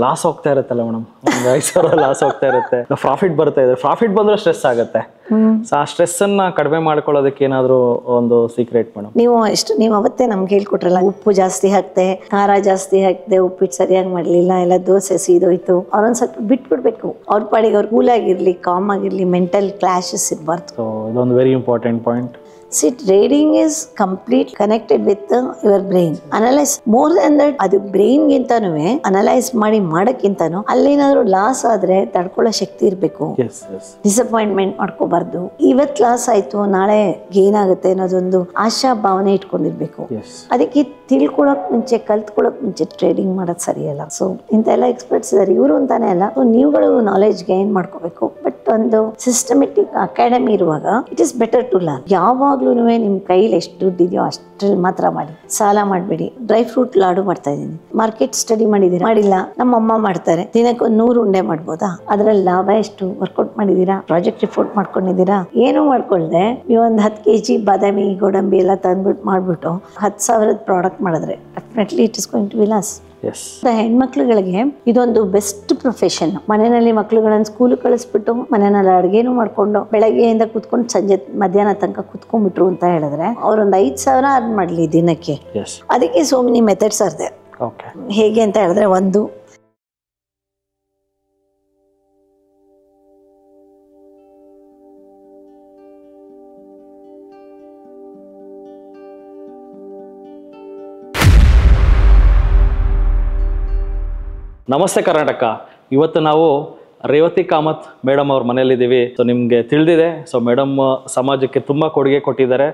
Loss ಹೋಗ್ತಾ ಇರುತ್ತಲ್ಲ madam, ಒಂದು 5,000 ಲಾಸ್ ಹೋಗ್ತಾ ಇರುತ್ತೆ, ಪ್ರಾಫಿಟ್ ಬರ್ತಾ ಇದೆ, ಪ್ರಾಫಿಟ್ ಬಂದ್ರೆ ಸ್ಟ್ರೆಸ್ ಆಗುತ್ತೆ. ಸೊ ಆ ಸ್ಟ್ರೆಸ್ ಅನ್ನ ಕಡಿಮೆ ಮಾಡ್ಕೊಳ್ಳೋದಕ್ಕೆ ಏನಾದ್ರು ಒಂದು ಸೀಕ್ರೆಟ್ ಮೇಡಮ್? ನೀವು ಅವತ್ತೇ ನಮ್ಗೆ ಹೇಳ್ಕೊಟ್ರಲ್ಲ, ಉಪ್ಪು ಜಾಸ್ತಿ ಹಾಕ್ತೆ, ಖಾರ ಜಾಸ್ತಿ ಹಾಕ್ತೆ, ಉಪ್ಪಿಟ್ಟು ಸರಿಯಾಗಿ ಮಾಡ್ಲಿಲ್ಲ, ಎಲ್ಲ ದೋಸೆ ಸೀದೋಯ್ತು, ಅವ್ರೊಂದ್ ಸ್ವಲ್ಪ ಬಿಟ್ಬಿಡ್ಬೇಕು. ಅವ್ರ ಪಾಡಿಗೆ ಅವ್ರು ಕೂಲ್ ಆಗಿರ್ಲಿ, ಕಾಮ್ ಆಗಿರ್ಲಿ, ಮೆಂಟಲ್ ಕ್ಲಾಶಸ್ ಇರಬಾರ್ದು. ಸೊ ಇದೊಂದು very important point. See, trading is complete connected with your brain. Analyze more than that. ಅದು ಬ್ರೈನ್ ಗಿಂತಾನು ಅನಲೈಸ್ ಮಾಡಕ್ಕಿಂತಾನು ಅಲ್ಲೇನಾದ್ರು ಲಾಸ್ ಆದ್ರೆ ತಡ್ಕೊಳ್ಳೋ ಶಕ್ತಿ ಇರಬೇಕು. ಡಿಸಪಾಯಿಂಟ್ಮೆಂಟ್ ಮಾಡ್ಕೋಬಾರ್ದು. ಇವತ್ ಲಾಸ್ ಆಯ್ತು, ನಾಳೆ ಗೇನ್ ಆಗುತ್ತೆ ಅನ್ನೋದೊಂದು ಆಶಾ ಭಾವನೆ ಇಟ್ಕೊಂಡಿರ್ಬೇಕು. ಅದಕ್ಕೆ ತಿಳ್ಕೊಳಕ್ ಮುಂಚೆ, ಕಲ್ತ್ಕೊಳಕ್ ಮುಂಚೆ ಟ್ರೇಡಿಂಗ್ ಮಾಡೋದು ಸರಿಯಲ್ಲ. ಸೊ ಇಂತೆಲ್ಲ ಎಕ್ಸ್ಪರ್ಟ್ಸ್ ಇದಾರೆ, ಇವರು ಅಂತಾನೆ ಅಲ್ಲ, ನೀವುಗಳು ನಾಲೆಜ್ ಗೈನ್ ಮಾಡ್ಕೋಬೇಕು. ಬಟ್ ಒಂದು ಸಿಸ್ಟಮೆಟಿಕ್ ಅಕಾಡೆಮಿ ಇರುವಾಗ it is better to learn. ಯಾವಾಗ್ಲೂ ನಿಮ್ ಕೈಲಿ ಎಷ್ಟು ದುಡ್ಡು ಇದೆಯೋ ಅಷ್ಟ್ರಲ್ಲಿ ಮಾತ್ರ ಮಾಡಿ, ಸಾಲ ಮಾಡಬೇಡಿ. ಡ್ರೈ ಫ್ರೂಟ್ ಲಾಡು ಮಾಡ್ತಾ ಇದೀನಿ, ಮಾರ್ಕೆಟ್ ಸ್ಟಡಿ ಮಾಡಿದೀರಾ? ಮಾಡಿಲ್ಲ. ನಮ್ಮಮ್ಮ ಮಾಡ್ತಾರೆ, ದಿನಕ್ಕೆ 100 ಉಂಡೆ ಮಾಡ್ಬೋದಾ? ಅದ್ರಲ್ಲಿ ಲಾಭ ಎಷ್ಟು? ವರ್ಕೌಟ್ ಮಾಡಿದೀರಾ? ಪ್ರಾಜೆಕ್ಟ್ ರಿಪೋರ್ಟ್ ಮಾಡ್ಕೊಂಡಿದ್ದೀರಾ? ಏನು ಮಾಡ್ಕೊಳ್ದೆ ನೀವು ಒಂದು 10 kg ಬಾದಾಮಿ, ಗೋಡಂಬಿ ಎಲ್ಲ ತಂದ್ಬಿಟ್ಟು ಮಾಡ್ಬಿಟ್ಟು 10,000 ಪ್ರಾಡಕ್ಟ್ ಮಾಡಿದ್ರೆ definitely it is going to be loss. ಹೆಣ್ಮಕ್ಳುಗಳಿಗೆ ಇದೊಂದು ಬೆಸ್ಟ್ ಪ್ರೊಫೆಷನ್. ಮನೆಯಲ್ಲಿ ಮಕ್ಳುಗಳನ್ನ ಸ್ಕೂಲ್ ಕಳಿಸ್ಬಿಟ್ಟು ಮನೆಯಲ್ಲಿ ಅಡುಗೆನೂ ಮಾಡ್ಕೊಂಡು ಬೆಳಗ್ಗೆಯಿಂದ ಕುತ್ಕೊಂಡು ಸಂಜೆ ಮಧ್ಯಾಹ್ನ ತನಕ ಕುತ್ಕೊಂಡ್ಬಿಟ್ರು ಅಂತ ಹೇಳಿದ್ರೆ ಅವ್ರೊಂದು 5,000 ಅರ್ನ್ ಮಾಡ್ಲಿ ದಿನಕ್ಕೆ. ಅದಕ್ಕೆ so many methods are there. ಹೇಗೆ ಅಂತ ಹೇಳಿದ್ರೆ, ಒಂದು ನಮಸ್ತೆ ಕರ್ನಾಟಕ. ಇವತ್ತು ನಾವು ರೇವತಿ ಕಾಮತ್ ಮೇಡಮ್ ಅವ್ರ ಮನೆಯಲ್ಲಿದ್ದೀವಿ. ಸೊ ನಿಮಗೆ ತಿಳಿದಿದೆ, ಸೊ ಮೇಡಮ್ ಸಮಾಜಕ್ಕೆ ತುಂಬ ಕೊಡುಗೆ ಕೊಟ್ಟಿದ್ದಾರೆ,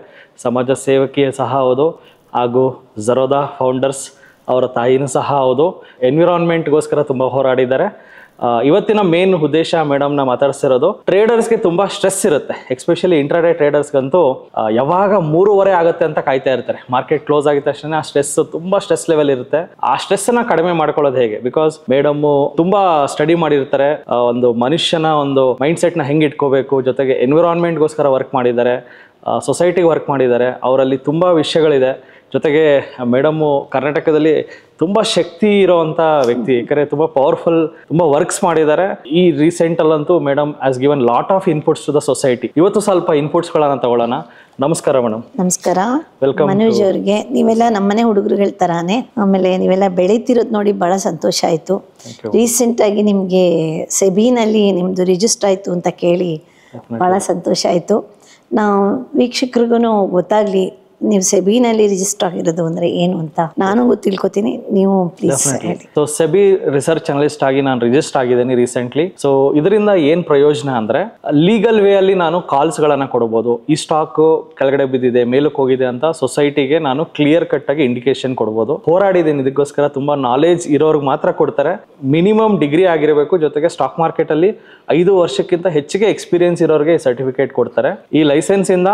ಸಮಾಜ ಸೇವಕಿಯೇ ಸಹ ಹೌದು, ಹಾಗೂ ಝರೋದಾ ಫೌಂಡರ್ಸ್ ಅವರ ತಾಯಿನೂ ಸಹ ಹೌದು. ಎನ್ವಿರಾನ್ಮೆಂಟ್ಗೋಸ್ಕರ ತುಂಬ ಹೋರಾಡಿದ್ದಾರೆ. ಇವತ್ತಿನ ಮೇನ್ ಉದ್ದೇಶ ಮೇಡಮ್ನ ಮಾತಾಡ್ಸಿರೋದು, ಟ್ರೇಡರ್ಸ್ಗೆ ತುಂಬ ಸ್ಟ್ರೆಸ್ ಇರುತ್ತೆ, ಎಸ್ಪೆಷಲಿ ಇಂಟ್ರಾಡೇ ಟ್ರೇಡರ್ಸ್ಗಂತೂ ಯಾವಾಗ 3:30 ಆಗುತ್ತೆ ಅಂತ ಕಾಯ್ತಾ ಇರ್ತಾರೆ. ಮಾರ್ಕೆಟ್ ಕ್ಲೋಸ್ ಆಗಿದ ತಕ್ಷಣ ಆ ಸ್ಟ್ರೆಸ್, ತುಂಬ ಸ್ಟ್ರೆಸ್ ಲೆವೆಲ್ ಇರುತ್ತೆ. ಆ ಸ್ಟ್ರೆಸ್ನ ಕಡಿಮೆ ಮಾಡ್ಕೊಳ್ಳೋದು ಹೇಗೆ? ಬಿಕಾಸ್ ಮೇಡಮ್ ತುಂಬಾ ಸ್ಟಡಿ ಮಾಡಿರ್ತಾರೆ, ಒಂದು ಮನುಷ್ಯನ ಒಂದು ಮೈಂಡ್ ಸೆಟ್ನ ಹೆಂಗೆ ಇಟ್ಕೋಬೇಕು, ಜೊತೆಗೆ ಎನ್ವಿರಾನ್ಮೆಂಟ್ಗೋಸ್ಕರ ವರ್ಕ್ ಮಾಡಿದ್ದಾರೆ, ಸೊಸೈಟಿಗೆ ವರ್ಕ್ ಮಾಡಿದ್ದಾರೆ. ಅವರಲ್ಲಿ ತುಂಬ ವಿಷಯಗಳಿದೆ. ಜೊತೆಗೆ ಮೇಡಮ್ಮು ಕರ್ನಾಟಕದಲ್ಲಿ ತುಂಬ ಶಕ್ತಿ ಇರೋವಂಥ ವ್ಯಕ್ತಿ, ಯಾಕಂದರೆ ತುಂಬ ಪವರ್ಫುಲ್, ತುಂಬ ವರ್ಕ್ಸ್ ಮಾಡಿದ್ದಾರೆ. ಈ ರೀಸೆಂಟಲ್ಲಂತೂ madam has given lot of inputs to the society. ಇವತ್ತು ಸ್ವಲ್ಪ ಇನ್ಪುಟ್ಸ್ಗಳನ್ನು ತಗೊಳ್ಳೋಣ. ನಮಸ್ಕಾರ ಮೇಡಮ್. ನಮಸ್ಕಾರ. ವೆಲ್ಕಮ್. ಮನೋಜ್ ಅವ್ರಿಗೆ, ನೀವೆಲ್ಲ ನಮ್ಮನೆ ಹುಡುಗರುಗಳ ತರಾನೇ, ಆಮೇಲೆ ನೀವೆಲ್ಲ ಬೆಳೀತಿರೋದು ನೋಡಿ ಭಾಳ ಸಂತೋಷ ಆಯಿತು. ರೀಸೆಂಟಾಗಿ ನಿಮಗೆ ಸೆಬಿನಲ್ಲಿ ನಿಮ್ಮದು ರಿಜಿಸ್ಟರ್ ಆಯಿತು ಅಂತ ಕೇಳಿ ಭಾಳ ಸಂತೋಷ ಆಯಿತು. ನಾವು ವೀಕ್ಷಕರಿಗೂ ಗೊತ್ತಾಗಲಿ ನೀವು ಸೆಬಿನಲ್ಲಿ ರಿಜಿಸ್ಟರ್ ಆಗಿರೋದು ಅಂದರೆ ಏನು ಅಂತ ನಾನು ತಿಳ್ಕೊತೀನಿ, ನೀವು ಪ್ಲೀಸ್ ಹೇಳಿ. ಸೊ ಸೆಬಿ ರಿಸರ್ಚ್ ಅನಲಿಸ್ಟ್ ಆಗಿ ನಾನು ರಿಜಿಸ್ಟರ್ ಆಗಿದ್ದೀನಿ ರೀಸೆಂಟ್ಲಿ. ಸೊ ಇದರಿಂದ ಏನು ಪ್ರಯೋಜನ ಅಂದರೆ, ಲೀಗಲ್ ವೇ ಅಲ್ಲಿ ನಾನು ಕಾಲ್ಸ್ಗಳನ್ನು ಕೊಡ್ಬೋದು. ಈ ಸ್ಟಾಕ್ ಕೆಳಗಡೆ ಬಿದ್ದಿದೆ, ಮೇಲಕ್ಕೆ ಹೋಗಿದೆ ಅಂತ ಸೊಸೈಟಿಗೆ ನಾನು ಕ್ಲಿಯರ್ ಕಟ್ ಆಗಿ ಇಂಡಿಕೇಶನ್ ಕೊಡ್ಬೋದು. ಹೋರಾಡಿದ್ದೀನಿ ಇದಕ್ಕೋಸ್ಕರ. ತುಂಬ ನಾಲೆಜ್ ಇರೋರ್ಗೆ ಮಾತ್ರ ಕೊಡ್ತಾರೆ. ಮಿನಿಮಮ್ ಡಿಗ್ರಿ ಆಗಿರಬೇಕು, ಜೊತೆಗೆ ಸ್ಟಾಕ್ ಮಾರ್ಕೆಟ್ ಅಲ್ಲಿ 5 ವರ್ಷಕ್ಕಿಂತ ಹೆಚ್ಚಿಗೆ ಎಕ್ಸ್ಪೀರಿಯನ್ಸ್ ಇರೋರಿಗೆ ಸರ್ಟಿಫಿಕೇಟ್ ಕೊಡ್ತಾರೆ. ಈ ಲೈಸೆನ್ಸ್ ಇಂದ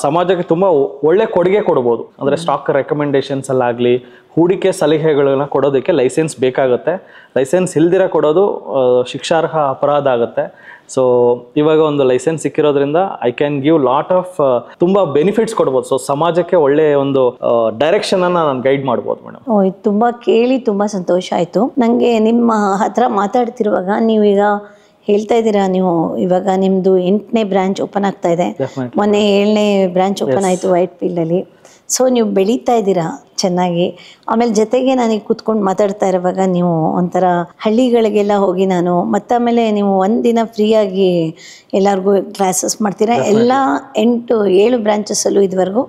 ಸಮಾಜಕ್ಕೆ ತುಂಬ ಒಳ್ಳೆ ಕೊಡುಗೆ ಕೊಡ್ಬೋದು. ಅಂದರೆ ಸ್ಟಾಕ್ ರೆಕಮೆಂಡೇಶನ್ಸ್ ಅಲ್ಲಾಗಲಿ, ಹೂಡಿಕೆ ಸಲಹೆಗಳನ್ನ ಕೊಡೋದಕ್ಕೆ ಲೈಸೆನ್ಸ್ ಬೇಕಾಗುತ್ತೆ. ಲೈಸೆನ್ಸ್ ಇಲ್ದಿರ ಕೊಡೋದು ಶಿಕ್ಷಾರ್ಹ ಅಪರಾಧ ಆಗುತ್ತೆ. ಸೊ ಇವಾಗ ಒಂದು ಲೈಸೆನ್ಸ್ ಸಿಕ್ಕಿರೋದ್ರಿಂದ I can give lot of ತುಂಬ ಬೆನಿಫಿಟ್ಸ್ ಕೊಡ್ಬೋದು. ಸೊ ಸಮಾಜಕ್ಕೆ ಒಳ್ಳೆ ಒಂದು ಡೈರೆಕ್ಷನ್ ಅನ್ನ ನಾನು ಗೈಡ್ ಮಾಡ್ಬೋದು ಮೇಡಮ್. ಇದು ತುಂಬ ಕೇಳಿ ತುಂಬ ಸಂತೋಷ ಆಯಿತು ನನಗೆ. ನಿಮ್ಮ ಹತ್ರ ಮಾತಾಡ್ತಿರುವಾಗ ನೀವೀಗ ಹೇಳ್ತಾ ಇದ್ದೀರಾ, ನೀವು ಇವಾಗ ನಿಮ್ಮದು 8ನೇ ಬ್ರಾಂಚ್ ಓಪನ್ ಆಗ್ತಾ ಇದೆ, ಮೊನ್ನೆ 7ನೇ ಬ್ರಾಂಚ್ ಓಪನ್ ಆಯಿತು ವೈಟ್ ಫೀಲ್ಡಲ್ಲಿ. ಸೊ ನೀವು ಬೆಳೀತಾ ಇದ್ದೀರಾ ಚೆನ್ನಾಗಿ. ಆಮೇಲೆ ಜೊತೆಗೆ ನನಗೆ ಕೂತ್ಕೊಂಡು ಮಾತಾಡ್ತಾ ಇರುವಾಗ ನೀವು ಒಂಥರ ಹಳ್ಳಿಗಳಿಗೆಲ್ಲ ಹೋಗಿ ನಾನು ಆಮೇಲೆ ನೀವು ಒಂದಿನ ಫ್ರೀಯಾಗಿ ಎಲ್ಲರಿಗೂ ಕ್ಲಾಸಸ್ ಮಾಡ್ತೀರಾ. ಎಲ್ಲ 8-7 ಬ್ರಾಂಚಸ್ಸಲ್ಲೂ ಇದುವರೆಗೂ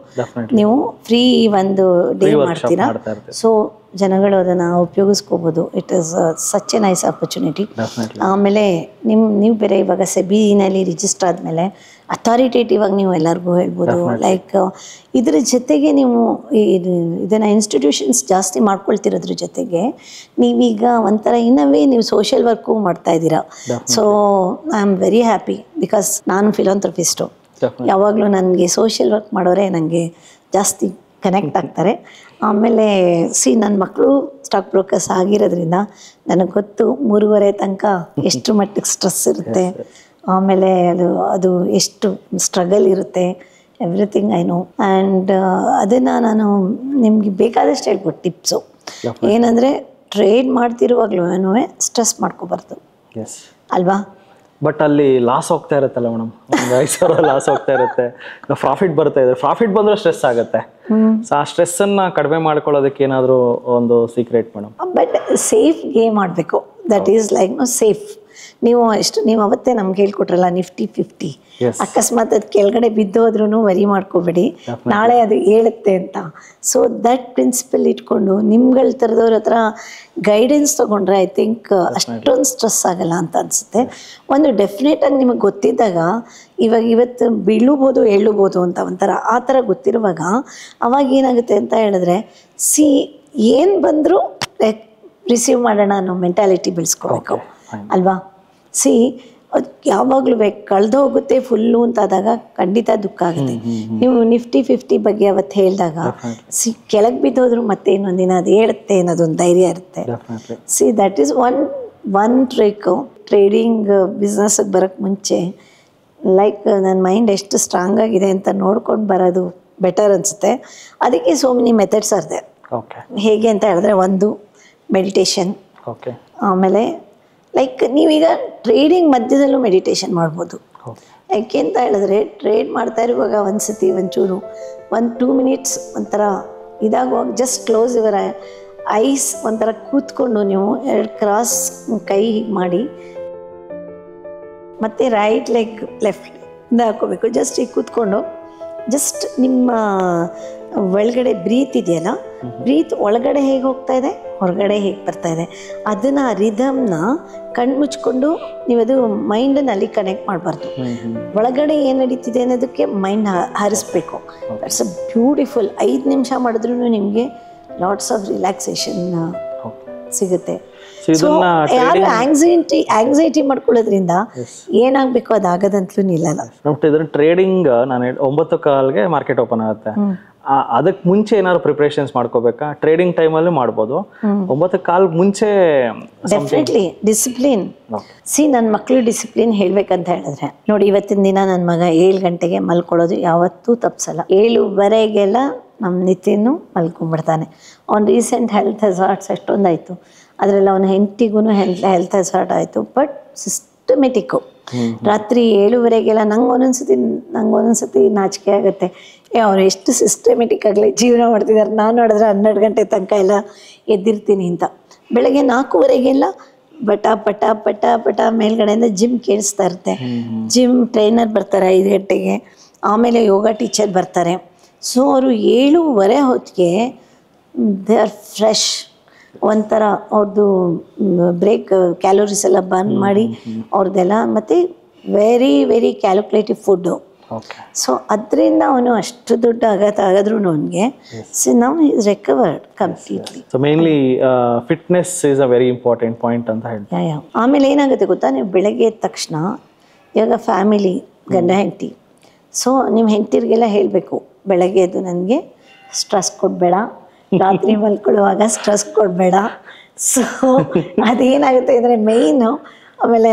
ನೀವು ಫ್ರೀ ಒಂದು ಡೇ ಮಾಡ್ತೀರಾ. ಸೊ ಜನಗಳು ಅದನ್ನು ಉಪಯೋಗಿಸ್ಕೋಬೋದು. It is such a nice opportunity. ಆಮೇಲೆ ನೀವು ಬೇರೆ ಇವಾಗ ಸೆಬಿನಲ್ಲಿ ರಿಜಿಸ್ಟರ್ ಆದಮೇಲೆ ಅಥಾರಿಟೇಟಿವ್ ಆಗಿ ನೀವು ಎಲ್ಲರಿಗೂ ಹೇಳ್ಬೋದು. ಲೈಕ್ ಇದರ ಜೊತೆಗೆ ನೀವು ಇದನ್ನು ಇನ್ಸ್ಟಿಟ್ಯೂಷನ್ಸ್ ಜಾಸ್ತಿ ಮಾಡ್ಕೊಳ್ತಿರೋದ್ರ ಜೊತೆಗೆ ನೀವೀಗ ಒಂಥರ ಇನ್ನವೇ ನೀವು ಸೋಷಿಯಲ್ ವರ್ಕು ಮಾಡ್ತಾ ಇದ್ದೀರಾ. So I am very happy because ನಾನು ಫಿಲಾಂಥ್ರಪಿಸ್ಟು. ಯಾವಾಗಲೂ ನನಗೆ ಸೋಷಿಯಲ್ ವರ್ಕ್ ಮಾಡೋರೆ ನನಗೆ ಜಾಸ್ತಿ ಕನೆಕ್ಟ್ ಆಗ್ತಾರೆ. ಆಮೇಲೆ ನನ್ನ ಮಕ್ಕಳು ಸ್ಟಾಕ್ ಬ್ರೋಕರ್ಸ್ ಆಗಿರೋದ್ರಿಂದ ನನಗೆ ಗೊತ್ತು 3:30 ತನಕ ಎಷ್ಟು ಮಟ್ಟಿಗೆ ಸ್ಟ್ರೆಸ್ ಇರುತ್ತೆ, ಆಮೇಲೆ ಅದು ಎಷ್ಟು ಸ್ಟ್ರಗಲ್ ಇರುತ್ತೆ, ಎವ್ರಿಥಿಂಗ್ ಐ ನೋ. ಆ್ಯಂಡ್ ಅದನ್ನು ನಾನು ನಿಮಗೆ ಬೇಕಾದಷ್ಟು ಹೇಳ್ಕೊಟ್ಟು ಟಿಪ್ಸು ಏನಂದರೆ, ಟ್ರೇಡ್ ಮಾಡ್ತಿರುವಾಗ್ಲೂ ಸ್ಟ್ರೆಸ್ ಮಾಡ್ಕೋಬಾರ್ದು ಎಸ್. ಅಲ್ವಾ. ಬಟ್ ಅಲ್ಲಿ ಲಾಸ್ ಹೋಗ್ತಾ ಇರುತ್ತಲ್ಲ ಮೇಡಮ್, ಒಂದು 5,000 ಲಾಸ್ ಹೋಗ್ತಾ ಇರುತ್ತೆ, ಪ್ರಾಫಿಟ್ ಬರ್ತಾ ಇದೆ, ಪ್ರಾಫಿಟ್ ಬಂದ್ರೆ ಸ್ಟ್ರೆಸ್ ಆಗುತ್ತೆ. ಸೊ ಆ ಸ್ಟ್ರೆಸ್ಸನ್ನು ಕಡಿಮೆ ಮಾಡ್ಕೊಳ್ಳೋದಕ್ಕೆ ಏನಾದರೂ ಒಂದು secret madam? But safe game ಆಡಬೇಕು. That is like safe. ನೀವು ಅವತ್ತೇ ನಮ್ಗೆ ಹೇಳ್ಕೊಟ್ರಲ್ಲ Nifty 50, ಅಕಸ್ಮಾತ್ ಅದು ಕೆಳಗಡೆ ಬಿದ್ದೋದ್ರೂ ವರಿ ಮಾಡ್ಕೋಬೇಡಿ, ನಾಳೆ ಅದು ಹೇಳುತ್ತೆ ಅಂತ. ಸೊ ದಟ್ ಪ್ರಿನ್ಸಿಪಲ್ ಇಟ್ಕೊಂಡು ನಿಮ್ಗಳ ಥರದವ್ರ ಹತ್ರ ಗೈಡೆನ್ಸ್ ತೊಗೊಂಡ್ರೆ ಐ ಥಿಂಕ್ ಅಷ್ಟೊಂದು ಸ್ಟ್ರೆಸ್ ಆಗಲ್ಲ ಅಂತ ಅನಿಸುತ್ತೆ. ಒಂದು ಡೆಫಿನೆಟಾಗಿ ನಿಮಗೆ ಗೊತ್ತಿದ್ದಾಗ ಇವತ್ತು ಬೀಳುಬೋದು ಏಳುಬೋದು ಅಂತ ಒಂಥರ ಆ ಥರ ಗೊತ್ತಿರುವಾಗ ಅವಾಗ ಏನಾಗುತ್ತೆ ಅಂತ ಹೇಳಿದ್ರೆ ಏನು ಬಂದರೂ ರಿಸೀವ್ ಮಾಡೋಣ ಅನ್ನೋ ಮೆಂಟಾಲಿಟಿ ಬೆಳೆಸ್ಕೋಬೇಕು ಅಲ್ವಾ. ಯಾವಾಗಲೂ ಕಳೆದು ಹೋಗುತ್ತೆ ಫುಲ್ಲು ಅಂತಾದಾಗ ಖಂಡಿತ ದುಃಖ ಆಗುತ್ತೆ. ನೀವು Nifty 50 ಬಗ್ಗೆ ಅವತ್ತು ಹೇಳಿದಾಗ ಕೆಳಗೆ ಬಿದ್ದೋದ್ರು ಮತ್ತೆ ಇನ್ನೊಂದಿನ ಅದು ಹೇಳುತ್ತೆ ಅನ್ನೋದೊಂದು ಧೈರ್ಯ ಇರುತ್ತೆ. That is one trick. Trading ಬಿಸ್ನೆಸ್ಗೆ ಬರೋಕ್ಕೆ ಮುಂಚೆ ಲೈಕ್ ನನ್ನ ಮೈಂಡ್ ಎಷ್ಟು ಸ್ಟ್ರಾಂಗ್ ಆಗಿದೆ ಅಂತ ನೋಡ್ಕೊಂಡು ಬರೋದು ಬೆಟರ್ ಅನಿಸುತ್ತೆ. ಅದಕ್ಕೆ so many methods are there. ಹೇಗೆ ಅಂತ ಹೇಳಿದ್ರೆ, ಒಂದು ಮೆಡಿಟೇಷನ್, ಆಮೇಲೆ ಲೈಕ್ ನೀವೀಗ ಟ್ರೇಡಿಂಗ್ ಮಧ್ಯದಲ್ಲೂ ಮೆಡಿಟೇಷನ್ ಮಾಡ್ಬೋದು. ಯಾಕೆ ಅಂತ ಹೇಳಿದ್ರೆ ಟ್ರೇಡ್ ಮಾಡ್ತಾ ಇರುವಾಗ ಒಂದ್ಸತಿ ಒಂಚೂರು 1-2 ಮಿನಿಟ್ಸ್ ಒಂಥರ ಇದಾಗುವಾಗ ಜಸ್ಟ್ ಕ್ಲೋಸ್ ಯುವರ್ ಐಸ್, ಒಂಥರ ಕೂತ್ಕೊಂಡು ನೀವು 2 ಕ್ರಾಸ್ ಕೈ ಹೀಗೆ ಮಾಡಿ ಮತ್ತು ರೈಟ್ ಲೆಗ್ ಲೆಫ್ಟ್ ಇಂದ ಹಾಕೋಬೇಕು. ಜಸ್ಟ್ ಈಗ ಕೂತ್ಕೊಂಡು ಜಸ್ಟ್ ನಿಮ್ಮ ಒಳಗಡೆ ಬ್ರೀತ್ ಇದೆಯಲ್ಲ, ಬ್ರೀತ್ ಒಳಗಡೆ ಹೇಗೆ ಹೋಗ್ತಾ ಇದೆ, ಹೊರಗಡೆ ಹೇಗೆ ಬರ್ತಾ ಇದೆ, ಅದನ್ನು ರಿದಮ್ನ ಕಣ್ಣು ಮುಚ್ಕೊಂಡು ನೀವದು ಮೈಂಡನ್ನು ಅಲ್ಲಿ ಕನೆಕ್ಟ್ ಮಾಡಬಾರ್ದು. ಒಳಗಡೆ ಏನು ನಡೀತಿದೆ ಅನ್ನೋದಕ್ಕೆ ಮೈಂಡ್ ಹರಿಸ್ಬೇಕು. It's a beautiful. 5 ನಿಮಿಷ ಮಾಡಿದ್ರೂ ನಿಮಗೆ ಲಾಟ್ಸ್ ಆಫ್ ರಿಲ್ಯಾಕ್ಸೇಷನ್ ಸಿಗುತ್ತೆ. ಯಾರು ಆಂಗ್ಸೈಟಿ ಮಾಡ್ಕೊಳ್ಳೋದ್ರಿಂದ ಏನಾಗಬೇಕು ಅದಾಗದಂತಲೂ ನಿಲ್ಲಲ್ಲ. ಟ್ರೇಡಿಂಗ್ ನಾನು 9:15ಗೆ ಮಾರ್ಕೆಟ್ ಓಪನ್ ಆಗುತ್ತೆ. ಅದಕ್ಕೆ ಮುಂಚೆ ಏನಾದ್ರು ಪ್ರಿಪರೇಷನ್ಸ್ ಮಾಡ್ಕೋಬೇಕಾ? ಟ್ರೇಡಿಂಗ್ ಟೈಮಲ್ಲೂ ಮಾಡ್ಬೋದು, 9:15 ಮುಂಚೆ ಡೆಫಿನೆಟ್ಲಿ ಡಿಸಿಪ್ಲಿನ್. ನನ್ನ ಮಕ್ಕಳು ಡಿಸಿಪ್ಲಿನ್ ಹೇಳ್ಬೇಕಂತ ಹೇಳಿದ್ರೆ ನೋಡಿ, ಇವತ್ತಿನ ದಿನ ನನ್ನ ಮಗ 7 ಗಂಟೆಗೆ ಮಲ್ಕೊಳ್ಳೋದು ಯಾವತ್ತೂ ತಪ್ಸಲ್ಲ. 7:15ಗೆಲ್ಲ ನಮ್ಮ ನಿತ್ಯನೂ ಮಲ್ಕೊಂಡ್ಬಿಡ್ತಾನೆ. ಅವ್ನು ರೀಸೆಂಟ್ ಹೆಲ್ತ್ ಹೆಸಾರ್ಟ್ಸ್ ಎಷ್ಟೊಂದಾಯಿತು, ಅದರಲ್ಲಿ ಅವನ ಹೆಂಡತಿಗೂ ಹೆಲ್ತ್ ಹೆಸಾರ್ಟ್ ಆಯಿತು. ಬಟ್ ಸಿಸ್ಟಮೆಟಿಕ್ಕು ರಾತ್ರಿ 7:15ಗೆಲ್ಲ ನಂಗೆ ಒಂದೊಂದ್ಸತಿ ನಾಚಿಕೆ ಆಗುತ್ತೆ. ಅವ್ರು ಎಷ್ಟು ಸಿಸ್ಟಮೆಟಿಕ್ ಆಗಲಿ ಜೀವನ ಮಾಡ್ತಿದ್ದಾರೆ. ನಾನು ನೋಡಿದ್ರೆ 12 ಗಂಟೆ ತನಕ ಎಲ್ಲ ಎದ್ದಿರ್ತೀನಿ ಅಂತ. ಬೆಳಗ್ಗೆ 4:15ಗೆಲ್ಲ ಪಟ ಪಟ ಪಟ ಪಟ ಮೇಲ್ಗಡೆಯಿಂದ ಜಿಮ್ ಕೇಳಿಸ್ತಾ ಇರುತ್ತೆ. ಜಿಮ್ ಟ್ರೈನರ್ ಬರ್ತಾರೆ 5 ಗಂಟೆಗೆ, ಆಮೇಲೆ ಯೋಗ ಟೀಚರ್ ಬರ್ತಾರೆ. ಸೊ ಅವರು 7:15 ಹೊತ್ತಿಗೆ ದೇ ಆರ್ ಫ್ರೆಶ್. ಒಂಥರ ಅವ್ರದ್ದು ಬ್ರೇಕ್ ಕ್ಯಾಲೋರೀಸ್ ಎಲ್ಲ ಬರ್ನ್ ಮಾಡಿ ಅವ್ರದ್ದೆಲ್ಲ, ಮತ್ತು very very calculative food. So ಅದರಿಂದ ಅವನು ಅಷ್ಟು ದೊಡ್ಡ ಆಘಾತ ಆಗಾದ್ರೂ ಅವನಿಗೆ now is recovered completely. So mainly fitness is a very important point ಅಂತ ಹೇಳ್ತಾರೆ. ಆಮೇಲೆ ಏನಾಗುತ್ತೆ ಗೊತ್ತಾ, ನೀವು ಬೆಳಗ್ಗೆ ಎದ್ದ ತಕ್ಷಣ ಇವಾಗ ಫ್ಯಾಮಿಲಿ ಗಂಡ ಹೆಂಡತಿ, ಸೊ ನಿಮ್ಮ ಹೆಂಡತಿರಿಗೆಲ್ಲ ಹೇಳಬೇಕು, ಬೆಳಗ್ಗೆ ಎದ್ದು ನನಗೆ ಸ್ಟ್ರೆಸ್ ಕೊಡಬೇಡ, ರಾತ್ರಿ ಮಲ್ಕೊಳ್ಳುವಾಗ ಸ್ಟ್ರೆಸ್ ಕೊಡಬೇಡ. ಸೊ ಅದೇನಾಗುತ್ತೆ ಅಂದರೆ ಮೇಯ್ನು. ಆಮೇಲೆ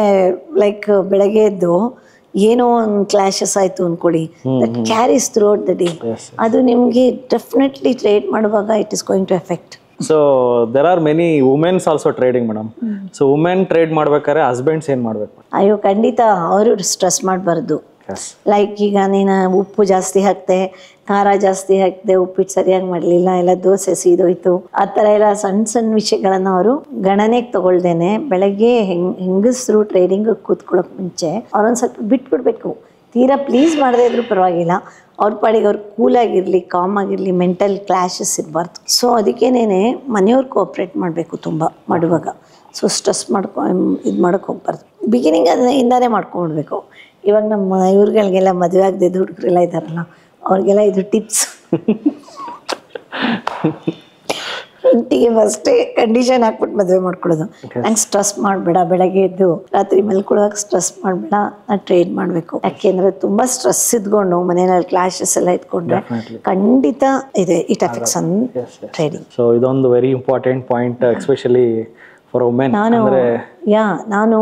ಲೈಕ್ ಬೆಳಗ್ಗೆ ಎದ್ದು ಏನೋ ಒಂದು ಕ್ಲಾಶಸ್ ಆಯಿತು ಅಂದ್ಕೊಳ್ಳಿ, that carries throughout the day. ಅದು ನಿಮಗೆ ಡೆಫಿನೆಟ್ಲಿ ಟ್ರೇಡ್ ಮಾಡುವಾಗ it is going to effect. So there are many womens also trading madam. So women trade ಮಾಡ್ಬೇಕಾದ್ರೆ ಹಸ್ಬೆಂಡ್ಸ್ ಏನು ಮಾಡಬೇಕು? ಅಯ್ಯೋ ಖಂಡಿತ ಅವರು ಸ್ಟ್ರೆಸ್ ಮಾಡಬಾರ್ದು. ಲೈಕ್ ಈಗ ನೀನು ಉಪ್ಪು ಜಾಸ್ತಿ ಹಾಕ್ತೆ, ಖಾರ ಜಾಸ್ತಿ ಹಾಕಿದೆ, ಉಪ್ಪಿಟ್ಟು ಸರಿಯಾಗಿ ಮಾಡಲಿಲ್ಲ, ಎಲ್ಲ ದೋಸೆ ಸೀದೋಯ್ತು, ಆ ಥರ ಎಲ್ಲ ಸಣ್ಣ ಸಣ್ಣ ವಿಷಯಗಳನ್ನು ಅವರು ಗಣನೆಗೆ ತಗೊಳ್ದೇನೆ ಬೆಳಗ್ಗೆ ಹೆಂಗಸರು ಟ್ರೇಡಿಂಗ್ ಕೂತ್ಕೊಳ್ಳೋಕೆ ಮುಂಚೆ ಅವ್ರೊಂದು ಸ್ವಲ್ಪ ಬಿಟ್ಬಿಡ್ಬೇಕು. ತೀರಾ ಪ್ಲೀಸ್ ಮಾಡದೇ ಇದ್ರೂ ಪರವಾಗಿಲ್ಲ, ಅವ್ರ ಪಾಡಿಗೆ ಅವ್ರು ಕೂಲಾಗಿರಲಿ, ಕಾಮ್ ಆಗಿರಲಿ, ಮೆಂಟಲ್ ಕ್ಲಾಶಸ್ ಇರಬಾರ್ದು. ಸೊ ಅದಕ್ಕೇನೆ ಮನೆಯವ್ರು ಕೋಆಪ್ರೇಟ್ ಮಾಡಬೇಕು ತುಂಬ ಮಾಡುವಾಗ. ಸೊ ಸ್ಟ್ರೆಸ್ ಇದು ಮಾಡೋಕ್ಕೆ ಹೋಗ್ಬಾರ್ದು. ಬಿಗಿನಿಂಗ್ ಇಂದಾನೇ ಮಾಡ್ಕೊಂಡ್ಬಿಡ್ಬೇಕು. ಇವಾಗ ನಮ್ಮ ಇವ್ರುಗಳಿಗೆಲ್ಲ ಮದುವೆ ಆಗದೆ ಹುಡುಗರೆಲ್ಲ ಇದ್ದಾರಲ್ಲ, ಅವ್ರಿಗೆಲ್ಲ ಇದು ಟಿಪ್ಸ್. ಹೆಂಡತಿಗೆ ಫಸ್ಟೇ ಕಂಡೀಷನ್ ಹಾಕ್ಬಿಟ್ಟು ಮದುವೆ ಮಾಡ್ಕೊಳ್ಳೋದು, ನಂಗೆ ಸ್ಟ್ರೆಸ್ ಮಾಡಬೇಡ, ಬೆಳಗ್ಗೆ ಎದ್ದು ರಾತ್ರಿ ಮಲ್ಕೊಳ್ಳುವಾಗ ಸ್ಟ್ರೆಸ್ ಮಾಡಬೇಡ, ನಾನು ಟ್ರೇಡ್ ಮಾಡಬೇಕು. ಯಾಕೆಂದರೆ ತುಂಬ ಸ್ಟ್ರೆಸ್ ಇದ್ಕೊಂಡು ಮನೆಯಲ್ಲಿ ಕ್ಲಾಶಸ್ ಎಲ್ಲ ಇಟ್ಕೊಂಡ್ರೆ ಖಂಡಿತ ಇದೆ it affects on trading. So ಇದೊಂದು very important point especially for women. ನಾನು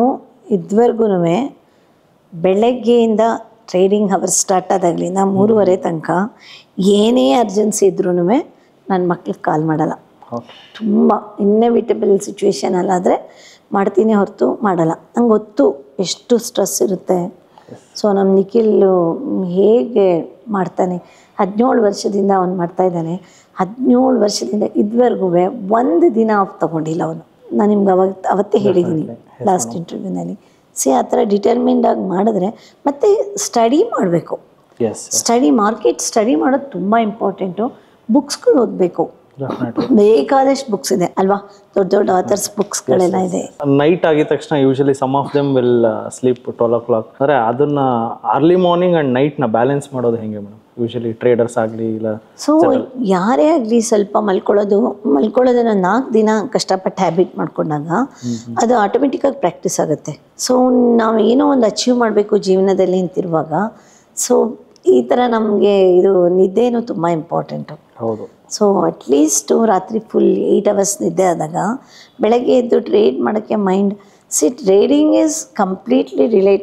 ಇದುವರೆಗೂ ಬೆಳಗ್ಗೆಯಿಂದ ಟ್ರೇಡಿಂಗ್ ಅವರ್ ಸ್ಟಾರ್ಟ್ ಆದಾಗಲಿಂದ 3:30 ತನಕ ಏನೇ ಅರ್ಜೆನ್ಸಿ ಇದ್ರೂ ನನ್ನ ಮಕ್ಳಿಗೆ ಕಾಲ್ ಮಾಡಲ್ಲ. ತುಂಬ ಇನ್ನೆವಿಟಬಲ್ ಸಿಚುವೇಶನ್ ಅಲ್ಲಾದರೆ ಮಾಡ್ತೀನಿ ಹೊರತು ಮಾಡಲ್ಲ. ನಂಗೆ ಗೊತ್ತು ಎಷ್ಟು ಸ್ಟ್ರೆಸ್ ಇರುತ್ತೆ. ಸೊ ನಮ್ಮ ನಿಖಿಲ್ ಹೇಗೆ ಮಾಡ್ತಾನೆ, 17 ವರ್ಷದಿಂದ ಅವನು ಮಾಡ್ತಾಯಿದ್ದಾನೆ. 17 ವರ್ಷದಿಂದ ಇದುವರೆಗೂ ಒಂದು ದಿನ ಆಫ್ ತೊಗೊಂಡಿಲ್ಲ ಅವನು. ನಾನು ನಿಮ್ಗೆ ಅವತ್ತೇ ಹೇಳಿದ್ದೀನಿ ಲಾಸ್ಟ್ ಇಂಟರ್ವ್ಯೂನಲ್ಲಿ. ಆ ಥರ ಡಿಟರ್ಮಿನ್ಡ್ ಆಗಿ ಮಾಡಿದ್ರೆ, ಮತ್ತು ಸ್ಟಡಿ ಮಾಡಬೇಕು. ಮಾರ್ಕೆಟ್ ಸ್ಟಡಿ ಮಾಡೋದು ತುಂಬ ಇಂಪಾರ್ಟೆಂಟು. ಬುಕ್ಸ್ಗಳು ಓದಬೇಕು, ಬೇಕಾದಷ್ಟು ಬುಕ್ಸ್ ಇದೆ ಅಲ್ವಾ, ದೊಡ್ಡ ದೊಡ್ಡ ಆಥರ್ಸ್ ಬುಕ್ಸ್ಗಳೆಲ್ಲ ಇದೆ. ನೈಟ್ ಆಗಿದ ತಕ್ಷಣ usually some of them will sleep 12 o'clock. ಅಂದರೆ ಅದನ್ನ ಅರ್ಲಿ ಮಾರ್ನಿಂಗ್ ಆ್ಯಂಡ್ ನೈಟ್ನ ಬ್ಯಾಲೆನ್ಸ್ ಮಾಡೋದು ಹೆಂಗೆ ಮೇಡಮ್? ಯೂಶಲಿ ಟ್ರೇಡರ್ಸ್ ಆಗಲಿ ಇಲ್ಲ, ಸೊ ಯಾರೇ ಆಗಲಿ ಸ್ವಲ್ಪ ಮಲ್ಕೊಳ್ಳೋದನ್ನ 4 ದಿನ ಕಷ್ಟಪಟ್ಟು ಹ್ಯಾಬಿಟ್ ಮಾಡ್ಕೊಂಡಾಗ ಅದು ಆಟೋಮೆಟಿಕ್ಕಾಗಿ ಪ್ರಾಕ್ಟೀಸ್ ಆಗುತ್ತೆ. ಸೊ ನಾವು ಏನೋ ಒಂದು ಅಚೀವ್ ಮಾಡಬೇಕು ಜೀವನದಲ್ಲಿ ಅಂತಿರುವಾಗ, ಸೊ ಈ ಥರ ನಮಗೆ ಇದು ನಿದ್ದೆನೂ ತುಂಬ ಇಂಪಾರ್ಟೆಂಟು. ಹೌದು. ಸೊ ಅಟ್ಲೀಸ್ಟು ರಾತ್ರಿ ಫುಲ್ 8 hours ನಿದ್ದೆ ಆದಾಗ ಬೆಳಗ್ಗೆ ಎದ್ದು ಟ್ರೇಡ್ ಮಾಡೋಕ್ಕೆ mind trading is completely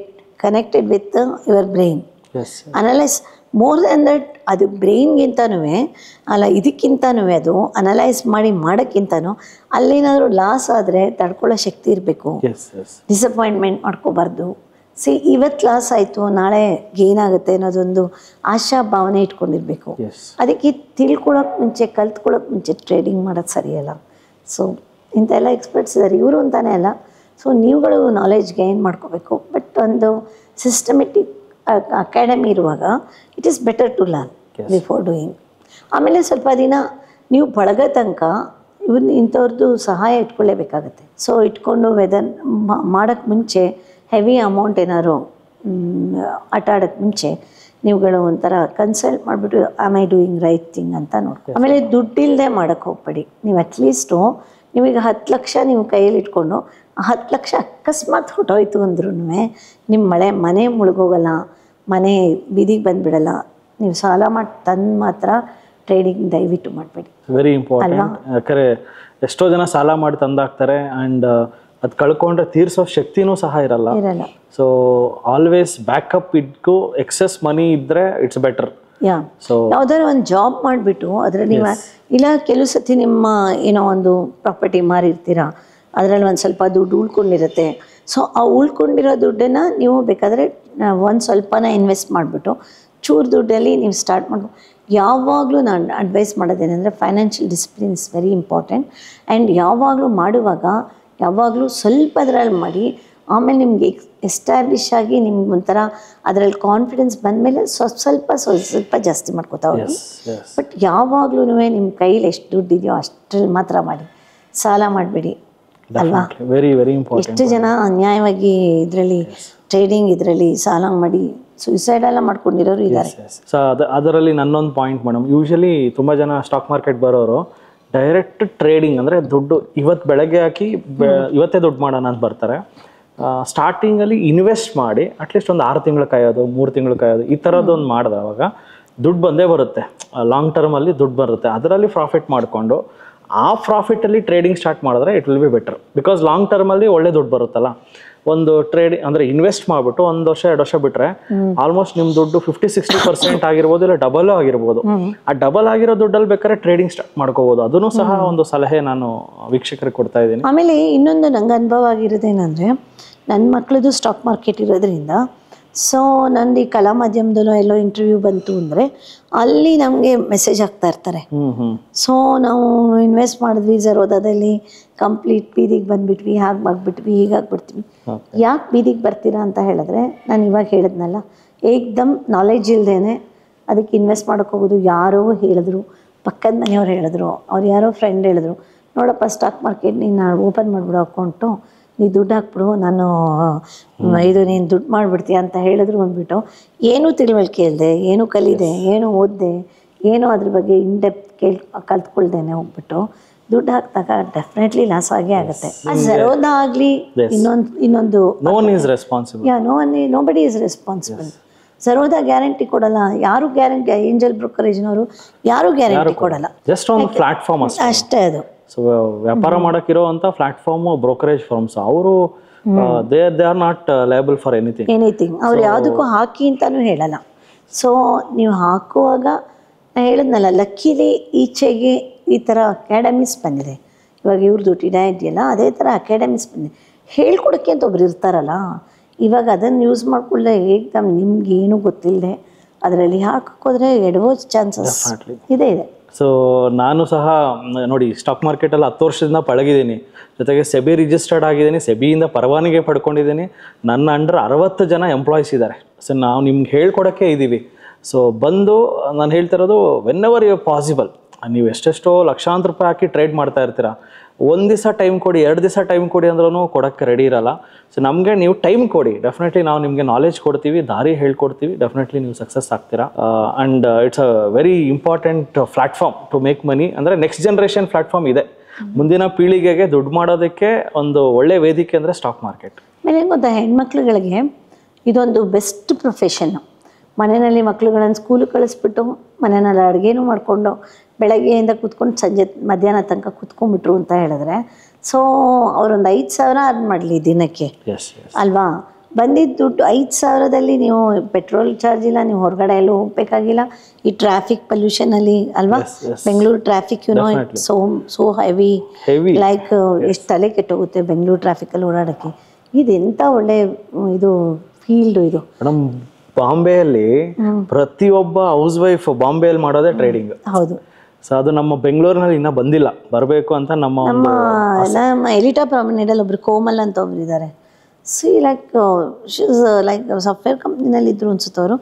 connected with your brain. Analyse more than that, ಅದು ಬ್ರೈನ್ಗಿಂತನೂ ಅಲ್ಲ ಇದಕ್ಕಿಂತನೂ ಅದು ಅನಲೈಸ್ ಮಾಡೋಕ್ಕಿಂತನೂ ಅಲ್ಲೇನಾದರೂ ಲಾಸ್ ಆದರೆ ತಡ್ಕೊಳ್ಳೋ ಶಕ್ತಿ ಇರಬೇಕು. ಡಿಸಪಾಯಿಂಟ್ಮೆಂಟ್ ಮಾಡ್ಕೋಬಾರ್ದು. ಇವತ್ತು ಲಾಸ್ ಆಯಿತು ನಾಳೆ ಗೇನ್ ಆಗುತ್ತೆ ಅನ್ನೋದೊಂದು ಆಶಾ ಭಾವನೆ ಇಟ್ಕೊಂಡಿರ್ಬೇಕು. ಅದಕ್ಕೆ ತಿಳ್ಕೊಳ್ಳೋಕೆ ಮುಂಚೆ, ಕಲ್ತ್ಕೊಳ್ಳೋಕೆ ಮುಂಚೆ ಟ್ರೇಡಿಂಗ್ ಮಾಡೋದು ಸರಿಯಲ್ಲ. ಸೊ ಇಂಥೆಲ್ಲ ಎಕ್ಸ್ಪರ್ಟ್ಸ್ ಇದ್ದಾರೆ, ಇವರು ಅಂತಾನೆ ಅಲ್ಲ. ಸೊ ನೀವುಗಳು ನಾಲೆಡ್ಜ್ ಗೈನ್ ಮಾಡ್ಕೋಬೇಕು. ಬಟ್ ಒಂದು ಸಿಸ್ಟಮೆಟಿಕ್ ಅಕಾಡೆಮಿ ಇರುವಾಗ it is better to learn before doing. ಆಮೇಲೆ ಸ್ವಲ್ಪ ದಿನ ನೀವು ಪಳಗೋ ತನಕ ಇಂಥವ್ರದ್ದು ಸಹಾಯ ಇಟ್ಕೊಳ್ಳೇಬೇಕಾಗತ್ತೆ. ಸೊ ಇಟ್ಕೊಂಡು ಮಾಡೋಕ್ಕೆ ಮುಂಚೆ ಹೆವಿ ಅಮೌಂಟ್ ಏನಾದ್ರು ಆಟ ಆಡೋಕ್ಕೆ ಮುಂಚೆ ನೀವುಗಳು ಒಂಥರ ಕನ್ಸಲ್ಟ್ ಮಾಡಿಬಿಟ್ಟು am I doing right thing ಅಂತ ನೋಡ್ಕೊ. ಆಮೇಲೆ ದುಡ್ಡಿಲ್ಲದೆ ಮಾಡೋಕ್ಕೆ ಹೋಗ್ಬೇಡಿ. ನೀವು ಅಟ್ಲೀಸ್ಟು ನೀವೀಗ 10 ಲಕ್ಷ ನಿಮ್ಮ ಕೈಯಲ್ಲಿ ಇಟ್ಕೊಂಡು 10 ಲಕ್ಷ ಅಕಸ್ಮಾತ್ ಹೊಟ್ಟೋಯ್ತು ಅಂದ್ರೂ ನಿಮ್ಮ ಮನೆ ಮುಳುಗೋಗಲ್ಲ, ಮನೆ ಬೀದಿಗೆ ಬಂದುಬಿಡಲ್ಲ. ನೀವು ಸಾಲ ಮಾಡಿ ತಂದು ಮಾತ್ರ ಟ್ರೇಡಿಂಗ್ ದಯವಿಟ್ಟು ಮಾಡಬೇಡಿ. Very important. ಯಾಕಂದರೆ ಎಷ್ಟೋ ಜನ ಸಾಲ ಮಾಡಿ ತಂದಾಕ್ತಾರೆ ಆ್ಯಂಡ್ ಅದು ಕಳ್ಕೊಂಡ್ರೆ ತೀರ್ಸೋ ಶಕ್ತಿನೂ ಸಹ ಇರಲ್ಲ. ಸೊ ಆಲ್ವೇಸ್ ಬ್ಯಾಕಪ್ ಇಟ್ಕೋ, ಎಕ್ಸೆಸ್ ಮನಿ ಇದ್ದರೆ ಇಟ್ಸ್ ಬೆಟರ್. ಸೊ ಯಾವ್ದಾದ್ರು ಒಂದು ಜಾಬ್ ಮಾಡಿಬಿಟ್ಟು ಅದರಲ್ಲಿ ಇಲ್ಲ ಕೆಲವು ಸತಿ ನಿಮ್ಮ ಏನೋ ಒಂದು ಪ್ರಾಪರ್ಟಿ ಮಾರಿರ್ತೀರಾ, ಅದರಲ್ಲಿ ಒಂದು ಸ್ವಲ್ಪ ದುಡ್ಡು ಉಳ್ಕೊಂಡಿರುತ್ತೆ. ಸೊ ಆ ಉಳ್ಕೊಂಡಿರೋ ದುಡ್ಡನ್ನು ನೀವು ಬೇಕಾದರೆ ಒಂದು ಸ್ವಲ್ಪನ ಇನ್ವೆಸ್ಟ್ ಮಾಡಿಬಿಟ್ಟು ಚೂರು ದುಡ್ಡಲ್ಲಿ ನೀವು ಸ್ಟಾರ್ಟ್ ಮಾಡ್ಬೋದು. ಯಾವಾಗಲೂ ನಾನು ಅಡ್ವೈಸ್ ಮಾಡೋದೇನೆಂದರೆ financial discipline is very important. And ಯಾವಾಗಲೂ ಮಾಡುವಾಗ ಯಾವಾಗಲೂ ಸ್ವಲ್ಪ ಅದರಲ್ಲಿ ಮಾಡಿ, ಆಮೇಲೆ ನಿಮಗೆ ಎಸ್ಟಾಬ್ಲಿಷ್ ಆಗಿ ನಿಮ್ಗೆ ಒಂಥರ ಅದರಲ್ಲಿ ಕಾನ್ಫಿಡೆನ್ಸ್ ಬಂದಮೇಲೆ ಸ್ವಲ್ಪ ಜಾಸ್ತಿ ಮಾಡ್ಕೋತಾ ಹೋಗಿ. ಬಟ್ ಯಾವಾಗಲೂ ನಿಮ್ಮ ಕೈಲಿ ಎಷ್ಟು ದುಡ್ಡಿದೆಯೋ ಅಷ್ಟರಲ್ಲಿ ಮಾತ್ರ ಮಾಡಿ, ಸಾಲ ಮಾಡಬೇಡಿ ಅಲ್ವಾ. Very very important. ಎಷ್ಟು ಜನ ಅನ್ಯಾಯವಾಗಿ ಇದರಲ್ಲಿ ಟ್ರೇಡಿಂಗ್ ಇದರಲ್ಲಿ ಸಾಲ ಮಾಡಿ ಸುಯಿಸೈಡ್ ಎಲ್ಲ ಮಾಡ್ಕೊಂಡಿರೋರು ಇದ್ದಾರೆ. ಸೊ ಅದರಲ್ಲಿ ನನ್ನೊಂದು ಪಾಯಿಂಟ್ ಮೇಡಮ್, ಯೂಶಲಿ ತುಂಬ ಜನ ಸ್ಟಾಕ್ ಮಾರ್ಕೆಟ್ ಬರೋರು ಡೈರೆಕ್ಟ್ ಟ್ರೇಡಿಂಗ್ ಅಂದರೆ ದುಡ್ಡು ಇವತ್ತು ಬೆಳಗ್ಗೆ ಹಾಕಿ ಇವತ್ತೇ ದುಡ್ಡು ಮಾಡೋಣ ಅಂತ ಬರ್ತಾರೆ. ಸ್ಟಾರ್ಟಿಂಗಲ್ಲಿ ಇನ್ವೆಸ್ಟ್ ಮಾಡಿ ಅಟ್ಲೀಸ್ಟ್ ಒಂದು 6 ತಿಂಗಳು ಕಾಯೋದು, 3 ತಿಂಗಳು ಕಾಯೋದು, ಈ ಥರದ್ದೊಂದು ಮಾಡಿದವಾಗ ದುಡ್ಡು ಬಂದೇ ಬರುತ್ತೆ. ಲಾಂಗ್ ಟರ್ಮಲ್ಲಿ ದುಡ್ಡು ಬರುತ್ತೆ. ಅದರಲ್ಲಿ ಪ್ರಾಫಿಟ್ ಮಾಡಿಕೊಂಡು ಆ ಪ್ರಾಫಿಟಲ್ಲಿ ಟ್ರೇಡಿಂಗ್ ಸ್ಟಾರ್ಟ್ ಮಾಡಿದ್ರೆ it will be better. Because long ಟರ್ಮಲ್ಲಿ ಒಳ್ಳೆ ದುಡ್ಡು ಬರುತ್ತಲ್ಲ. ಒಂದು ಅಂದರೆ ಇನ್ವೆಸ್ಟ್ ಮಾಡಿಬಿಟ್ಟು 1 ವರ್ಷ 2 ವರ್ಷ ಬಿಟ್ಟರೆ ಆಲ್ಮೋಸ್ಟ್ ನಿಮ್ಮ ದುಡ್ಡು 50-60% ಆಗಿರ್ಬೋದು, ಇಲ್ಲ ಡಬಲ್ ಆಗಿರ್ಬೋದು. ಆ ಡಬಲ್ ಆಗಿರೋ ದುಡ್ಡಲ್ಲಿ ಬೇಕಾದ್ರೆ ಟ್ರೇಡಿಂಗ್ ಸ್ಟಾರ್ಟ್ ಮಾಡ್ಕೋಬೋದು. ಅದನ್ನು ಸಹ ಒಂದು ಸಲಹೆ ನಾನು ವೀಕ್ಷಕರಿಗೆ ಕೊಡ್ತಾ ಇದ್ದೀನಿ. ಆಮೇಲೆ ಇನ್ನೊಂದು ನಂಗೆ ಅನುಭವ ಆಗಿರೋದೇನೆಂದರೆ, ನನ್ನ ಮಕ್ಕಳದು ಸ್ಟಾಕ್ ಮಾರ್ಕೆಟ್ ಇರೋದ್ರಿಂದ, ಸೊ ನಂದು ಈ ಕಲಾ ಮಾಧ್ಯಮದಲ್ಲೋ ಎಲ್ಲೋ ಇಂಟರ್ವ್ಯೂ ಬಂತು ಅಂದರೆ ಅಲ್ಲಿ ನಮಗೆ ಮೆಸೇಜ್ ಹಾಕ್ತಾ ಇರ್ತಾರೆ. ಸೊ ನಾವು ಇನ್ವೆಸ್ಟ್ ಮಾಡಿದ್ವಿ ಝೆರೋದಾದಲ್ಲಿ, ಕಂಪ್ಲೀಟ್ ಬೀದಿಗೆ ಬಂದುಬಿಟ್ವಿ, ಹಾಗಾಗ್ಬಿಟ್ವಿ, ಹೀಗಾಗ್ಬಿಡ್ತೀವಿ. ಯಾಕೆ ಬೀದಿಗೆ ಬರ್ತೀರಾ ಅಂತ ಹೇಳಿದ್ರೆ, ನಾನು ಇವಾಗ ಹೇಳಿದ್ನಲ್ಲ, ಏಕ್ದಮ್ ನಾಲೆಡ್ಜ್ ಇಲ್ಲದೇನೆ ಅದಕ್ಕೆ ಇನ್ವೆಸ್ಟ್ ಮಾಡೋಕ್ಕೆ ಹೋಗೋದು. ಯಾರೋ ಹೇಳಿದ್ರು, ಪಕ್ಕದ ಮನೆಯವ್ರು ಹೇಳಿದ್ರು, ಅವ್ರು ಯಾರೋ ಫ್ರೆಂಡ್ ಹೇಳಿದ್ರು, ನೋಡಪ್ಪ ಸ್ಟಾಕ್ ಮಾರ್ಕೆಟ್ ನೀನು ಓಪನ್ ಮಾಡಿಬಿಡು ಅಕೌಂಟು, ನೀ ದುಡ್ಡು ಹಾಕ್ಬಿಡು, ನಾನು ನೀನು ದುಡ್ಡು ಮಾಡಿಬಿಡ್ತೀಯ ಅಂತ ಹೇಳಿದ್ರು ಅಂದ್ಬಿಟ್ಟು ಏನೂ ತಿಳುವಳಿಕೆ ಇಲ್ಲದೆ, ಏನೂ ಕಲಿದೆ, ಏನೂ ಓದಿದೆ, ಏನೋ ಅದ್ರ ಬಗ್ಗೆ ಇನ್ಡೆಪ್ತ್ ಕಲ್ತ್ಕೊಳ್ದೇನೆ ಹೋಗ್ಬಿಟ್ಟು ದುಡ್ಡು ಹಾಕಿದಾಗ ಡೆಫಿನೆಟ್ಲಿ ಲಾಸ್ ಆಗೇ ಆಗುತ್ತೆ. ಝೆರೋದಾ ಆಗಲಿ ಇನ್ನೊಂದು ನೋಬಡಿ ಈಸ್ ರೆಸ್ಪಾನ್ಸಿಬಲ್. ಝೆರೋದಾ ಗ್ಯಾರಂಟಿ ಕೊಡಲ್ಲ, ಯಾರು ಗ್ಯಾರಂಟಿ, ಏಂಜಲ್ ಬ್ರೋಕರೇಜ್ನವರು ಯಾರು ಗ್ಯಾರಂಟಿ ಕೊಡಲ್ಲ, ಜಸ್ಟ್ ಒಂದು ಪ್ಲಾಟ್ಫಾರ್ಮ್ ಅಷ್ಟೇ. ಅದು ಸೊ ವ್ಯಾಪಾರ ಮಾಡೋಕ್ಕಿರೋ ಅಂತ ಪ್ಲಾಟ್ಫಾರ್ಮ್ ಬ್ರೋಕರೇಜ್ ಫರ್ಮ್ಸ್, ಅವರು they are not liable for anything. ಅವ್ರು ಯಾವುದಕ್ಕೂ ಹಾಕಿ ಅಂತಾನು ಹೇಳಲ್ಲ. ಸೊ ನೀವು ಹಾಕುವಾಗ ನಾನು ಹೇಳಿದ್ನಲ್ಲ, ಲಕ್ಕಿಲಿ ಈಚೆಗೆ ಈ ಥರ ಅಕಾಡೆಮೀಸ್ ಬಂದಿದೆ. ಇವಾಗ ಇವ್ರದ್ದು ಟಿಡಾ ಇದೆಯಲ್ಲ, ಅದೇ ಥರ ಅಕಾಡೆಮೀಸ್ ಬಂದಿದೆ. ಹೇಳ್ಕೊಡೋಕ್ಕೆ ಅಂತ ಒಬ್ರು ಇರ್ತಾರಲ್ಲ, ಇವಾಗ ಅದನ್ನು ಯೂಸ್ ಮಾಡ್ಕೊಳ್ಳೆ ಏಕ್ದಮ್ ನಿಮ್ಗೆ ಏನೂ ಗೊತ್ತಿಲ್ಲದೆ ಅದರಲ್ಲಿ ಹಾಕೋದ್ರೆ ಎಡವೋ ಚಾನ್ಸಸ್ ಇದೆ. ಸೊ ನಾನು ಸಹ ನೋಡಿ ಸ್ಟಾಕ್ ಮಾರ್ಕೆಟಲ್ಲಿ 10 ವರ್ಷದಿಂದ ಪಳಗಿದ್ದೀನಿ, ಜೊತೆಗೆ ಸೆಬಿ ರಿಜಿಸ್ಟರ್ಡ್ ಆಗಿದ್ದೀನಿ, ಸೆಬಿಯಿಂದ ಪರವಾನಗಿ ಪಡ್ಕೊಂಡಿದ್ದೀನಿ. ನನ್ನ ಅಂಡರ್ 60 ಜನ ಎಂಪ್ಲಾಯೀಸ್ ಇದ್ದಾರೆ. ಸೊ ನಾವು ನಿಮ್ಗೆ ಹೇಳ್ಕೊಡೋಕ್ಕೆ ಇದ್ದೀವಿ. ಸೊ ಬಂದು ನಾನು ಹೇಳ್ತಿರೋದು ವೆನ್ ಎವರ್ ಯು ಪಾಸಿಬಲ್, ನೀವು ಎಷ್ಟೆಷ್ಟೋ ಲಕ್ಷಾಂತರ ರೂಪಾಯಿ ಹಾಕಿ ಟ್ರೇಡ್ ಮಾಡ್ತಾ ಇರ್ತೀರ, ಒಂದು ದಿವಸ ಟೈಮ್ ಕೊಡಿ, 2 ದಿವಸ ಟೈಮ್ ಕೊಡಿ ಅಂದ್ರೂ ಕೊಡೋಕ್ಕೆ ರೆಡಿ ಇರಲ್ಲ. ಸೊ ನಮಗೆ ನೀವು ಟೈಮ್ ಕೊಡಿ, ಡೆಫಿನೆಟ್ಲಿ ನಾವು ನಿಮಗೆ ನಾಲೆಜ್ ಕೊಡ್ತೀವಿ, ದಾರಿ ಹೇಳ್ಕೊಡ್ತೀವಿ, ಡೆಫಿನೆಟ್ಲಿ ನೀವು ಸಕ್ಸಸ್ ಆಗ್ತೀರಾ. And it's a very important platform to make money. ಅಂದರೆ ನೆಕ್ಸ್ಟ್ ಜನ್ರೇಷನ್ ಪ್ಲಾಟ್ಫಾರ್ಮ್ ಇದೆ, ಮುಂದಿನ ಪೀಳಿಗೆಗೆ ದುಡ್ಡು ಮಾಡೋದಕ್ಕೆ ಒಂದು ಒಳ್ಳೆ ವೇದಿಕೆ ಅಂದರೆ ಸ್ಟಾಕ್ ಮಾರ್ಕೆಟ್. ಆಮೇಲೆ ಗೊತ್ತಾ, ಹೆಣ್ಮಕ್ಳುಗಳಿಗೆ ಇದೊಂದು ಬೆಸ್ಟ್ ಪ್ರೊಫೆಷನ್ನು. ಮನೆಯಲ್ಲಿ ಮಕ್ಳುಗಳನ್ನು ಸ್ಕೂಲಿಗೆ ಕಳಿಸ್ಬಿಟ್ಟು ಮನೆಯಲ್ಲಿ ಅಡುಗೆನೂ ಮಾಡಿಕೊಂಡು ಬೆಳಗ್ಗೆಯಿಂದ ಕೂತ್ಕೊಂಡು ಸಂಜೆ ಮಧ್ಯಾಹ್ನ ತನಕ ಕೂತ್ಕೊಂಡ್ಬಿಟ್ರು ಅಂತ ಹೇಳಿದ್ರೆ, ಸೊ ಅವರೊಂದು 5,000 ಅರ್ನ್ ಮಾಡಲಿ ದಿನಕ್ಕೆ ಅಲ್ವಾ. ಬಂದಿದ್ದ ದುಡ್ಡು 5,000ದಲ್ಲಿ ನೀವು ಪೆಟ್ರೋಲ್ ಚಾರ್ಜ್ ಇಲ್ಲ, ನೀವು ಹೊರಗಡೆ ಎಲ್ಲೂ ಹೋಗ್ಬೇಕಾಗಿಲ್ಲ. ಈ ಟ್ರಾಫಿಕ್ ಪೊಲ್ಯೂಷನಲ್ಲಿ ಅಲ್ವಾ, Bengaluru traffic YONO so heavy, like ಎಷ್ಟು ತಲೆ ಕೆಟ್ಟೋಗುತ್ತೆ ಬೆಂಗಳೂರು ಟ್ರಾಫಿಕಲ್ಲಿ ಓಡಾಡೋಕ್ಕೆ. ಇದೆಂಥ ಒಳ್ಳೆ ಇದು ಫೀಲ್ಡು ಇದು. ಬಾಂಬೆಯಲ್ಲಿ ಪ್ರತಿಯೊಬ್ಬ ಹೌಸ್ ವೈಫ್ ಬಾಂಬೆಯಲ್ಲಿ ಮಾಡೋದೇ ಟ್ರೇಡಿಂಗ್. ಹೌದು. ಸೊ ಅದು ನಮ್ಮ ಬೆಂಗಳೂರಿನಲ್ಲಿ ಇನ್ನೂ ಬಂದಿಲ್ಲ, ಬರಬೇಕು ಅಂತ ನಮ್ಮ ಎಲಿಟಾ ಪ್ರಾಮಿನೇಡಲ್ಲಿ ಒಬ್ರು ಕೋಮಲ್ ಅಂತ ಒಬ್ರು ಇದ್ದಾರೆ. See like she's like software ಕಂಪ್ನಿನಲ್ಲಿ ಇದ್ರು ಅನ್ಸುತ್ತವರು.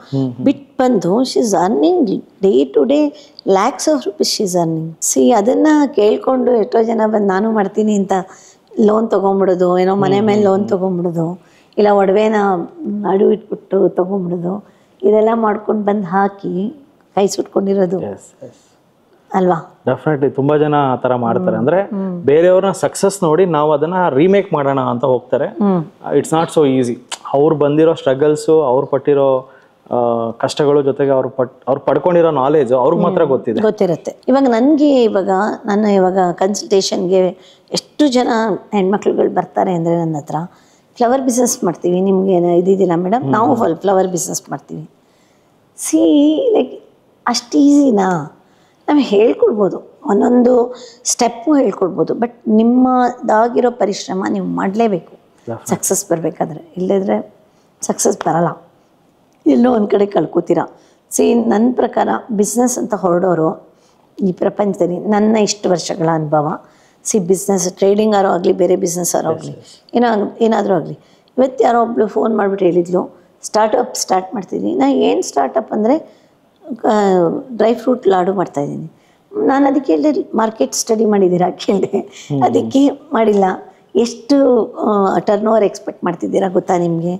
ಬಿಟ್ಟು ಬಂದು she's earning day to day lakhs of rupees she's earning. See ಅದನ್ನು ಕೇಳ್ಕೊಂಡು ಎಷ್ಟೋ ಜನ ಬಂದು ನಾನು ಮಾಡ್ತೀನಿ ಅಂತ ಲೋನ್ ತೊಗೊಂಬಿಡೋದು, ಏನೋ ಮನೆ ಮೇಲೆ ಲೋನ್ ತೊಗೊಂಬಿಡೋದು, ಇಲ್ಲ ಒಡವೆನ ಅಡು ಇಟ್ಬಿಟ್ಟು ತೊಗೊಂಬಿಡೋದು, ಇದೆಲ್ಲ ಮಾಡ್ಕೊಂಡು ಬಂದು ಹಾಕಿ ಕೈ ಸುಟ್ಕೊಂಡಿರೋದು ಅಲ್ವಾ. ಡೆಫಿನೆಟ್ಲಿ ತುಂಬಾ ಜನ ಆ ಥರ ಮಾಡ್ತಾರೆ. ಅಂದ್ರೆ ಬೇರೆಯವ್ರನ್ನ ಸಕ್ಸಸ್ ನೋಡಿ ನಾವು ಅದನ್ನ ರೀಮೇಕ್ ಮಾಡೋಣ ಅಂತ ಹೋಗ್ತಾರೆ. It's not so easy. ಅವ್ರು ಬಂದಿರೋ ಸ್ಟ್ರಗಲ್ಸು, ಅವ್ರು ಪಟ್ಟಿರೋ ಕಷ್ಟಗಳು, ಜೊತೆಗೆ ಅವ್ರು ಪಡ್ಕೊಂಡಿರೋ ನಾಲೆಜ್ ಅವ್ರಿಗೆ ಮಾತ್ರ ಗೊತ್ತಿರುತ್ತೆ. ಇವಾಗ ನನಗೆ ಇವಾಗ ಕನ್ಸಲ್ಟೇಷನ್ಗೆ ಎಷ್ಟು ಜನ ಹೆಣ್ಮಕ್ಳುಗಳು ಬರ್ತಾರೆ ಅಂದರೆ ನನ್ನ ಹತ್ರ ಫ್ಲವರ್ ಬಿಸ್ನೆಸ್ ಮಾಡ್ತೀವಿ, ನಿಮಗೆ ಇದಿಲ್ಲ ಮೇಡಮ್, ನಾವು ಫ್ಲವರ್ ಬಿಸ್ನೆಸ್ ಮಾಡ್ತೀವಿ. ಸಿ ಲೈಕ್ ಅಷ್ಟು ಈಸಿನಾ? ನಾವು ಹೇಳ್ಕೊಡ್ಬೋದು, ಒಂದೊಂದು ಸ್ಟೆಪ್ಪು ಹೇಳ್ಕೊಡ್ಬೋದು, ಬಟ್ ನಿಮ್ಮದಾಗಿರೋ ಪರಿಶ್ರಮ ನೀವು ಮಾಡಲೇಬೇಕು ಸಕ್ಸಸ್ ಬರಬೇಕಾದ್ರೆ. ಇಲ್ಲದ್ರೆ ಸಕ್ಸಸ್ ಬರಲ್ಲ, ಎಲ್ಲೋ ಒಂದು ಕಡೆ ಕಳ್ಕೊತೀರ. ಸಿ ನನ್ನ ಪ್ರಕಾರ ಬಿಸ್ನೆಸ್ ಅಂತ ಹೊರಡೋರು ಈ ಪ್ರಪಂಚದಲ್ಲಿ, ನನ್ನ ಇಷ್ಟು ವರ್ಷಗಳ ಅನುಭವ, ಸಿ ಬಿಸ್ನೆಸ್ ಟ್ರೇಡಿಂಗ್ ಆರೋ ಆಗಲಿ, ಬೇರೆ ಬಿಸ್ನೆಸ್ ಆರೋ ಆಗಲಿ, ಏನಾದರೂ ಆಗಲಿ. ಇವತ್ತು ಯಾರೋ ಒಬ್ಳು ಫೋನ್ ಮಾಡಿಬಿಟ್ಟು ಹೇಳಿದ್ಲು ಸ್ಟಾರ್ಟ್ ಮಾಡ್ತಿದ್ದೀನಿ. ನಾನು ಏನು ಸ್ಟಾರ್ಟಪ್ ಅಂದರೆ ಡ್ರೈ ಫ್ರೂಟ್ ಲಾಡು ಮಾಡ್ತಾಯಿದ್ದೀನಿ. ನಾನು ಅದಕ್ಕೆ ಹೇಳಿದೆ ಮಾರ್ಕೆಟ್ ಸ್ಟಡಿ ಮಾಡಿದ್ದೀರಾ ಕೇಳಿದೆ, ಅದಕ್ಕೆ ಮಾಡಿಲ್ಲ. ಎಷ್ಟು ಟರ್ನ್ ಓವರ್ ಎಕ್ಸ್ಪೆಕ್ಟ್ ಮಾಡ್ತಿದ್ದೀರಾ ಗೊತ್ತಾ ನಿಮಗೆ?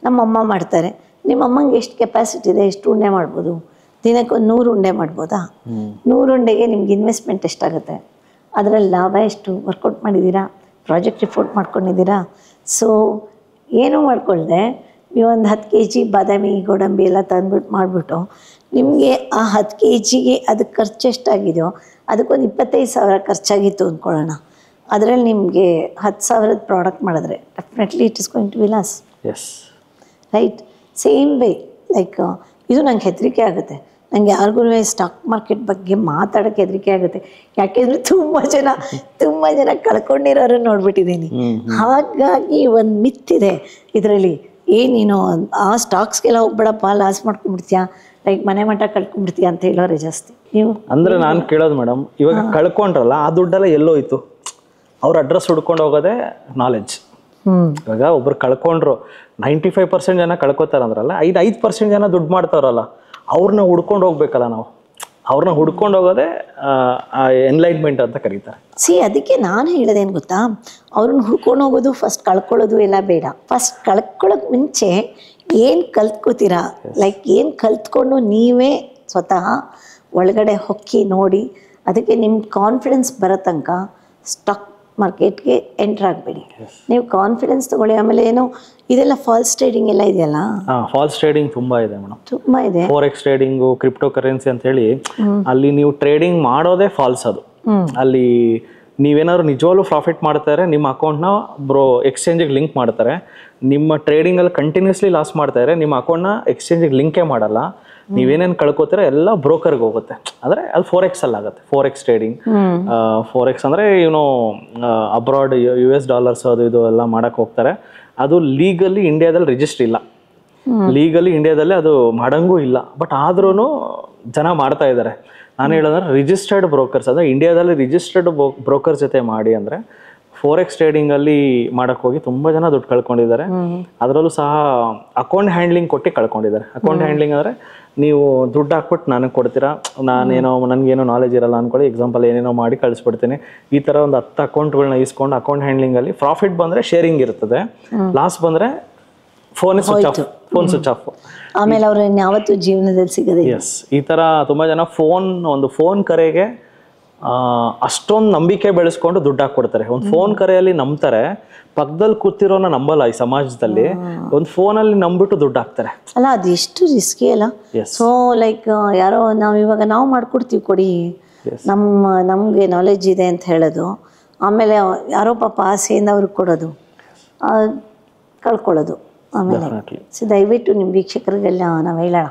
ನಮ್ಮಮ್ಮ ಮಾಡ್ತಾರೆ. ನಿಮ್ಮ ಅಮ್ಮಂಗೆ ಎಷ್ಟು ಕೆಪಾಸಿಟಿ ಇದೆ, ಎಷ್ಟು ಉಂಡೆ ಮಾಡ್ಬೋದು? ದಿನಕ್ಕೆ ಒಂದು 100 ಉಂಡೆ ಮಾಡ್ಬೋದಾ? 100 ಉಂಡೆಗೆ ನಿಮ್ಗೆ ಇನ್ವೆಸ್ಟ್ಮೆಂಟ್ ಎಷ್ಟಾಗುತ್ತೆ? ಅದರಲ್ಲಿ ಲಾಭ ಎಷ್ಟು? ವರ್ಕೌಟ್ ಮಾಡಿದ್ದೀರಾ? ಪ್ರಾಜೆಕ್ಟ್ ರಿಪೋರ್ಟ್ ಮಾಡ್ಕೊಂಡಿದ್ದೀರಾ? ಸೊ ಏನೂ ಮಾಡ್ಕೊಳ್ದೆ ನೀವು ಒಂದು 10 kg ಬಾದಾಮಿ, ಗೋಡಂಬಿ ಎಲ್ಲ ತಂದ್ಬಿಟ್ಟು ಮಾಡಿಬಿಟ್ಟು ನಿಮಗೆ ಆ 10 kgಗೆ ಅದಕ್ಕೆ ಖರ್ಚು ಎಷ್ಟಾಗಿದೆಯೋ ಅದಕ್ಕೊಂದು 25,000 ಖರ್ಚಾಗಿತ್ತು ಅಂದ್ಕೊಳ್ಳೋಣ. ಅದರಲ್ಲಿ ನಿಮಗೆ 10,000 ಪ್ರಾಡಕ್ಟ್ ಮಾಡಿದ್ರೆ definitely it is going to be loss. Right? Same way like ಇದು ನಂಗೆ ಹೆದರಿಕೆ ಆಗುತ್ತೆ. ನನಗೆ ಯಾರಿಗೂ ಸ್ಟಾಕ್ ಮಾರ್ಕೆಟ್ ಬಗ್ಗೆ ಮಾತಾಡೋಕ್ಕೆ ಹೆದರಿಕೆ ಆಗುತ್ತೆ. ಯಾಕೆಂದರೆ ತುಂಬ ಜನ ಕಳ್ಕೊಂಡಿರೋರು ನೋಡ್ಬಿಟ್ಟಿದ್ದೀನಿ. ಹಾಗಾಗಿ ಒಂದು ಮಿತ್ತಿದೆ ಇದರಲ್ಲಿ, ನೀನು ಆ ಸ್ಟಾಕ್ಸ್ಗೆಲ್ಲ ಹೋಗ್ಬೇಡಪ್ಪ, ಲಾಸ್ ಮಾಡ್ಕೊಂಡ್ಬಿಡ್ತೀಯಾ, ಲೈಕ್ ಮನೆ ಮಠ ಕಳ್ಕೊಂಡ್ಬಿಡ್ತೀಯಾ ಅಂತ ಹೇಳೋರೆ ಜಾಸ್ತಿ. ನೀವು ಅಂದರೆ ನಾನು ಕೇಳೋದು ಮೇಡಮ್, ಇವಾಗ ಕಳ್ಕೊಂಡ್ರಲ್ಲ ಆ ದುಡ್ಡೆಲ್ಲ ಎಲ್ಲೋಯ್ತು? ಅವ್ರ ಅಡ್ರೆಸ್ ಹುಡ್ಕೊಂಡು ಹೋಗೋದೇ ನಾಲೆಡ್ಜ್. ಇವಾಗ ಒಬ್ರು ಕಳ್ಕೊಂಡ್ರು, 95% ಜನ ಕಳ್ಕೊತಾರಂದ್ರಲ್ಲ, 5% ಜನ ದುಡ್ಡು ಮಾಡ್ತಾರಲ್ಲ, ಅವ್ರನ್ನ ಹುಡ್ಕೊಂಡು ಹೋಗ್ಬೇಕಲ್ಲ ನಾವು. ಅವ್ರನ್ನ ಹುಡ್ಕೊಂಡು ಹೋಗೋದೇ ಎನ್ಲೈಟ್ಮೆಂಟ್ ಅಂತ ಕರೀತಾರೆ. ಸಿ ಅದಕ್ಕೆ ನಾನು ಹೇಳೋದೇನು ಗೊತ್ತಾ, ಅವ್ರನ್ನ ಹುಡ್ಕೊಂಡು ಹೋಗೋದು ಫಸ್ಟ್ ಕಳ್ಕೊಳ್ಳೋದು ಎಲ್ಲ ಬೇಡ. ಫಸ್ಟ್ ಕಳ್ಕೊಳ್ಳೋಕೆ ಮುಂಚೆ ಏನು ಕಲ್ತ್ಕೋತೀರಾ, ಲೈಕ್ ಏನು ಕಲ್ತ್ಕೊಂಡು ನೀವೇ ಸ್ವತಃ ಒಳಗಡೆ ಹೊಕ್ಕಿ ನೋಡಿ, ಅದಕ್ಕೆ ನಿಮ್ಮ ಕಾನ್ಫಿಡೆನ್ಸ್ ಬರೋ ತನಕ ಸ್ಟಾಕ್ ಮಾರ್ಕೆಟ್ಗೆ ಎಂಟರ್ ಆಗಬೇಡಿ. ನೀವು ಕಾನ್ಫಿಡೆನ್ಸ್ ತಗೊಳ್ಳಿ. ಆಮೇಲೆ ಏನೋ ಇದೆಲ್ಲ ಫಾಲ್ಸ್ ಟ್ರೇಡಿಂಗ್ ಎಲ್ಲ ಇದೆಯಲ್ಲ, ಫಾಲ್ಸ್ ಟ್ರೇಡಿಂಗ್ ತುಂಬಾ ಇದೆ ಮೇಡಮ್, ತುಂಬಾ ಇದೆ. ಫಾರೆಕ್ಸ್ ಟ್ರೇಡಿಂಗು, ಕ್ರಿಪ್ಟೋ ಕರೆನ್ಸಿ ಅಂತ ಹೇಳಿ ಅಲ್ಲಿ ನೀವು ಟ್ರೇಡಿಂಗ್ ಮಾಡೋದೇ ಫಾಲ್ಸ್. ಅದು ಅಲ್ಲಿ ನೀವೇನಾದ್ರು ನಿಜವಾಗ್ಲೂ ಪ್ರಾಫಿಟ್ ಮಾಡ್ತಾರೆ, ನಿಮ್ಮ ಅಕೌಂಟ್ನ ಎಕ್ಸ್ಚೇಂಜಿಗೆ ಲಿಂಕ್ ಮಾಡ್ತಾರೆ. ನಿಮ್ಮ ಟ್ರೇಡಿಂಗಲ್ಲಿ ಕಂಟಿನ್ಯೂಸ್ಲಿ ಲಾಸ್ ಮಾಡ್ತಾರೆ, ನಿಮ್ಮ ಅಕೌಂಟ್ನ ಎಕ್ಸ್ಚೇಂಜಿಗೆ ಲಿಂಕೇ ಮಾಡಲ್ಲ. ನೀವೇನೇನು ಕಳ್ಕೊತೀರ ಎಲ್ಲ ಬ್ರೋಕರ್ಗೆ ಹೋಗುತ್ತೆ. ಅಂದರೆ ಅದು 4x ಅಲ್ಲಿ ಆಗುತ್ತೆ. 4x trading. 4x ಅಂದರೆ ಅಬ್ರಾಡ್ US ಡಾಲರ್ಸ್ ಅದು ಇದು ಎಲ್ಲ ಮಾಡಕ್ಕೆ ಹೋಗ್ತಾರೆ. ಅದು ಲೀಗಲಿ ಇಂಡಿಯಾದಲ್ಲಿ ರಿಜಿಸ್ಟರ್ ಇಲ್ಲ. ಲೀಗಲಿ ಇಂಡಿಯಾದಲ್ಲಿ ಅದು ಮಾಡಂಗೂ ಇಲ್ಲ. ಬಟ್ ಆದ್ರೂ ಜನ ಮಾಡ್ತಾ ಇದ್ದಾರೆ. ನಾನು ಹೇಳೋದ್ರೆ ರಿಜಿಸ್ಟರ್ಡ್ ಬ್ರೋಕರ್ಸ್, ಅಂದರೆ ಇಂಡಿಯಾದಲ್ಲಿ ರಿಜಿಸ್ಟರ್ಡ್ ಬ್ರೋಕರ್ಸ್ ಜೊತೆ ಮಾಡಿ ಅಂದರೆ 4x ಟ್ರೇಡಿಂಗಲ್ಲಿ ಮಾಡಕ್ಕೆ ಹೋಗಿ ತುಂಬ ಜನ ದುಡ್ಡು ಕಳ್ಕೊಂಡಿದ್ದಾರೆ. ಅದರಲ್ಲೂ ಸಹ ಅಕೌಂಟ್ ಹ್ಯಾಂಡ್ಲಿಂಗ್ ಕೊಟ್ಟು ಕಳ್ಕೊಂಡಿದ್ದಾರೆ. ಅಕೌಂಟ್ ಹ್ಯಾಂಡ್ಲಿಂಗ್ ಅಂದರೆ ನೀವು ದುಡ್ಡು ಹಾಕ್ಬಿಟ್ಟು ನನಗೆ ಕೊಡ್ತೀರಾ, ನನಗೇನೋ ನಾಲೆಜ್ ಇರಲ್ಲ ಅಂದ್ಕೊಳ್ಳಿ, ಎಕ್ಸಾಂಪಲ್ ಏನೇನೋ ಮಾಡಿ ಕಳಿಸ್ಬಿಡ್ತೀನಿ. ಈ ಥರ ಒಂದು 10 ಅಕೌಂಟ್ಗಳನ್ನ ಇಸ್ಕೊಂಡು ಅಕೌಂಟ್ ಹ್ಯಾಂಡ್ಲಿಂಗಲ್ಲಿ ಪ್ರಾಫಿಟ್ ಬಂದರೆ ಶೇರಿಂಗ್ ಇರ್ತದೆ, ಲಾಸ್ ಬಂದರೆ ಫೋನ್ ಸ್ವಿಚ್ ಆಫ್. ಆಮೇಲೆ ಅವ್ರು ಯಾವತ್ತೂ ಜೀವನದಲ್ಲಿ ಸಿಗದೆ. ಎಸ್, ಈ ಥರ ತುಂಬ ಜನ ಒಂದು ಫೋನ್ ಕರೆಗೆ ಅಷ್ಟೊಂದು ನಂಬಿಕೆ ಬೆಳೆಸ್ಕೊಂಡು ದುಡ್ಡು ಹಾಕ್ಕೊಡ್ತಾರೆ. ಒಂದು ಫೋನ್ ಕರೆಯಲ್ಲಿ ನಂಬ್ತಾರೆ, ಪಕ್ಕದಲ್ಲಿ ಕೂತಿರೋನ ನಂಬಲ್ಲ ಈ ಸಮಾಜದಲ್ಲಿ. ಒಂದು ಫೋನಲ್ಲಿ ನಂಬಿಟ್ಟು ದುಡ್ಡು ಹಾಕ್ತಾರೆ. ಅಲ್ಲ, ಅದು ಎಷ್ಟು ರಿಸ್ಕಿ ಅಲ್ಲ. ಸೊ ಲೈಕ್ ಯಾರೋ ನಾವು ಮಾಡ್ಕೊಡ್ತೀವಿ ಕೊಡಿ, ನಮಗೆ ನಾಲೆಜ್ ಇದೆ ಅಂತ ಹೇಳೋದು, ಆಮೇಲೆ ಯಾರೋ ಪಾಪ ಆಸೆಯಿಂದ ಅವ್ರಿಗೆ ಕೊಡೋದು, ಕಳ್ಕೊಳ್ಳೋದು. ಆಮೇಲೆ ದಯವಿಟ್ಟು ನಿಮ್ಮ ವೀಕ್ಷಕರಿಗೆಲ್ಲ ನಾವು ಹೇಳೋಣ,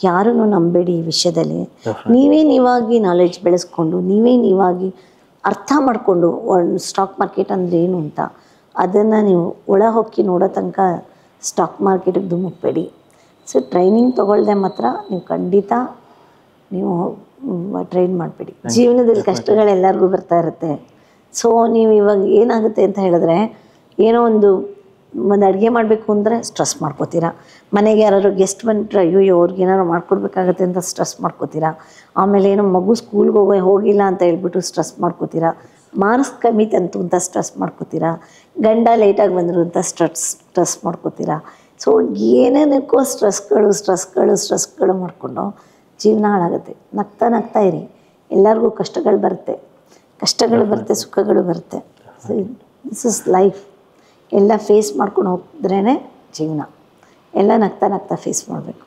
ಯಾರನ್ನು ನಂಬೇಡಿ ಈ ವಿಷಯದಲ್ಲಿ. ನೀವಾಗಿ ನಾಲೆಜ್ ಬೆಳೆಸ್ಕೊಂಡು ನೀವಾಗಿ ಅರ್ಥ ಮಾಡಿಕೊಂಡು ಒಂದು ಸ್ಟಾಕ್ ಮಾರ್ಕೆಟ್ ಅಂದರೆ ಏನು ಅಂತ ಅದನ್ನು ನೀವು ಒಳ ಹೊಕ್ಕಿ ನೋಡೋ ತನಕ ಸ್ಟಾಕ್ ಮಾರ್ಕೆಟಿಗೆ ಧುಮುಕ್ಬೇಡಿ. ಸೊ ಟ್ರೈನಿಂಗ್ ತೊಗೊಳ್ದೆ ಮಾತ್ರ ನೀವು ಖಂಡಿತ ನೀವು ಟ್ರೈನ್ ಮಾಡಬೇಡಿ. ಜೀವನದಲ್ಲಿ ಕಷ್ಟಗಳೆಲ್ಲರಿಗೂ ಬರ್ತಾ ಇರುತ್ತೆ. ಸೊ ನೀವು ಇವಾಗ ಏನಾಗುತ್ತೆ ಅಂತ ಹೇಳಿದ್ರೆ, ಏನೋ ಒಂದು ಅಡುಗೆ ಮಾಡಬೇಕು ಅಂದರೆ ಸ್ಟ್ರೆಸ್ ಮಾಡ್ಕೋತೀರಾ. ಮನೆಗೆ ಯಾರು ಗೆಸ್ಟ್ ಬಂದರೆ ಅಯ್ಯೋ ಅವ್ರಿಗೆ ಏನಾದ್ರು ಮಾಡ್ಕೊಡ್ಬೇಕಾಗತ್ತೆ ಅಂತ ಸ್ಟ್ರೆಸ್ ಮಾಡ್ಕೋತೀರಾ. ಆಮೇಲೆ ಏನೋ ಮಗು ಸ್ಕೂಲ್ಗೆ ಹೋಗಿಲ್ಲ ಅಂತ ಹೇಳ್ಬಿಟ್ಟು ಸ್ಟ್ರೆಸ್ ಮಾಡ್ಕೋತೀರಾ. ಮಾರ್ಕ್ಸ್ ಕಮ್ಮಿ ತಂತು ಅಂತ ಸ್ಟ್ರೆಸ್ ಮಾಡ್ಕೋತೀರಾ. ಗಂಡ ಲೇಟಾಗಿ ಬಂದರು ಅಂತ ಸ್ಟ್ರೆಸ್ ಮಾಡ್ಕೋತೀರಾ. ಸೊ ಏನೇನಕ್ಕೋ ಸ್ಟ್ರೆಸ್ಗಳು ಮಾಡಿಕೊಂಡು ಜೀವನ ಹಾಳಾಗುತ್ತೆ. ನಗ್ತಾ ಇರಿ. ಎಲ್ಲರಿಗೂ ಕಷ್ಟಗಳು ಬರುತ್ತೆ, ಸುಖಗಳು ಬರುತ್ತೆ. So this is life. ಎಲ್ಲ ಫೇಸ್ ಮಾಡ್ಕೊಂಡು ಹೋದ್ರೇ ಜೀವನ. ಎಲ್ಲ ನಗ್ತಾ ಫೇಸ್ ಮಾಡಬೇಕು.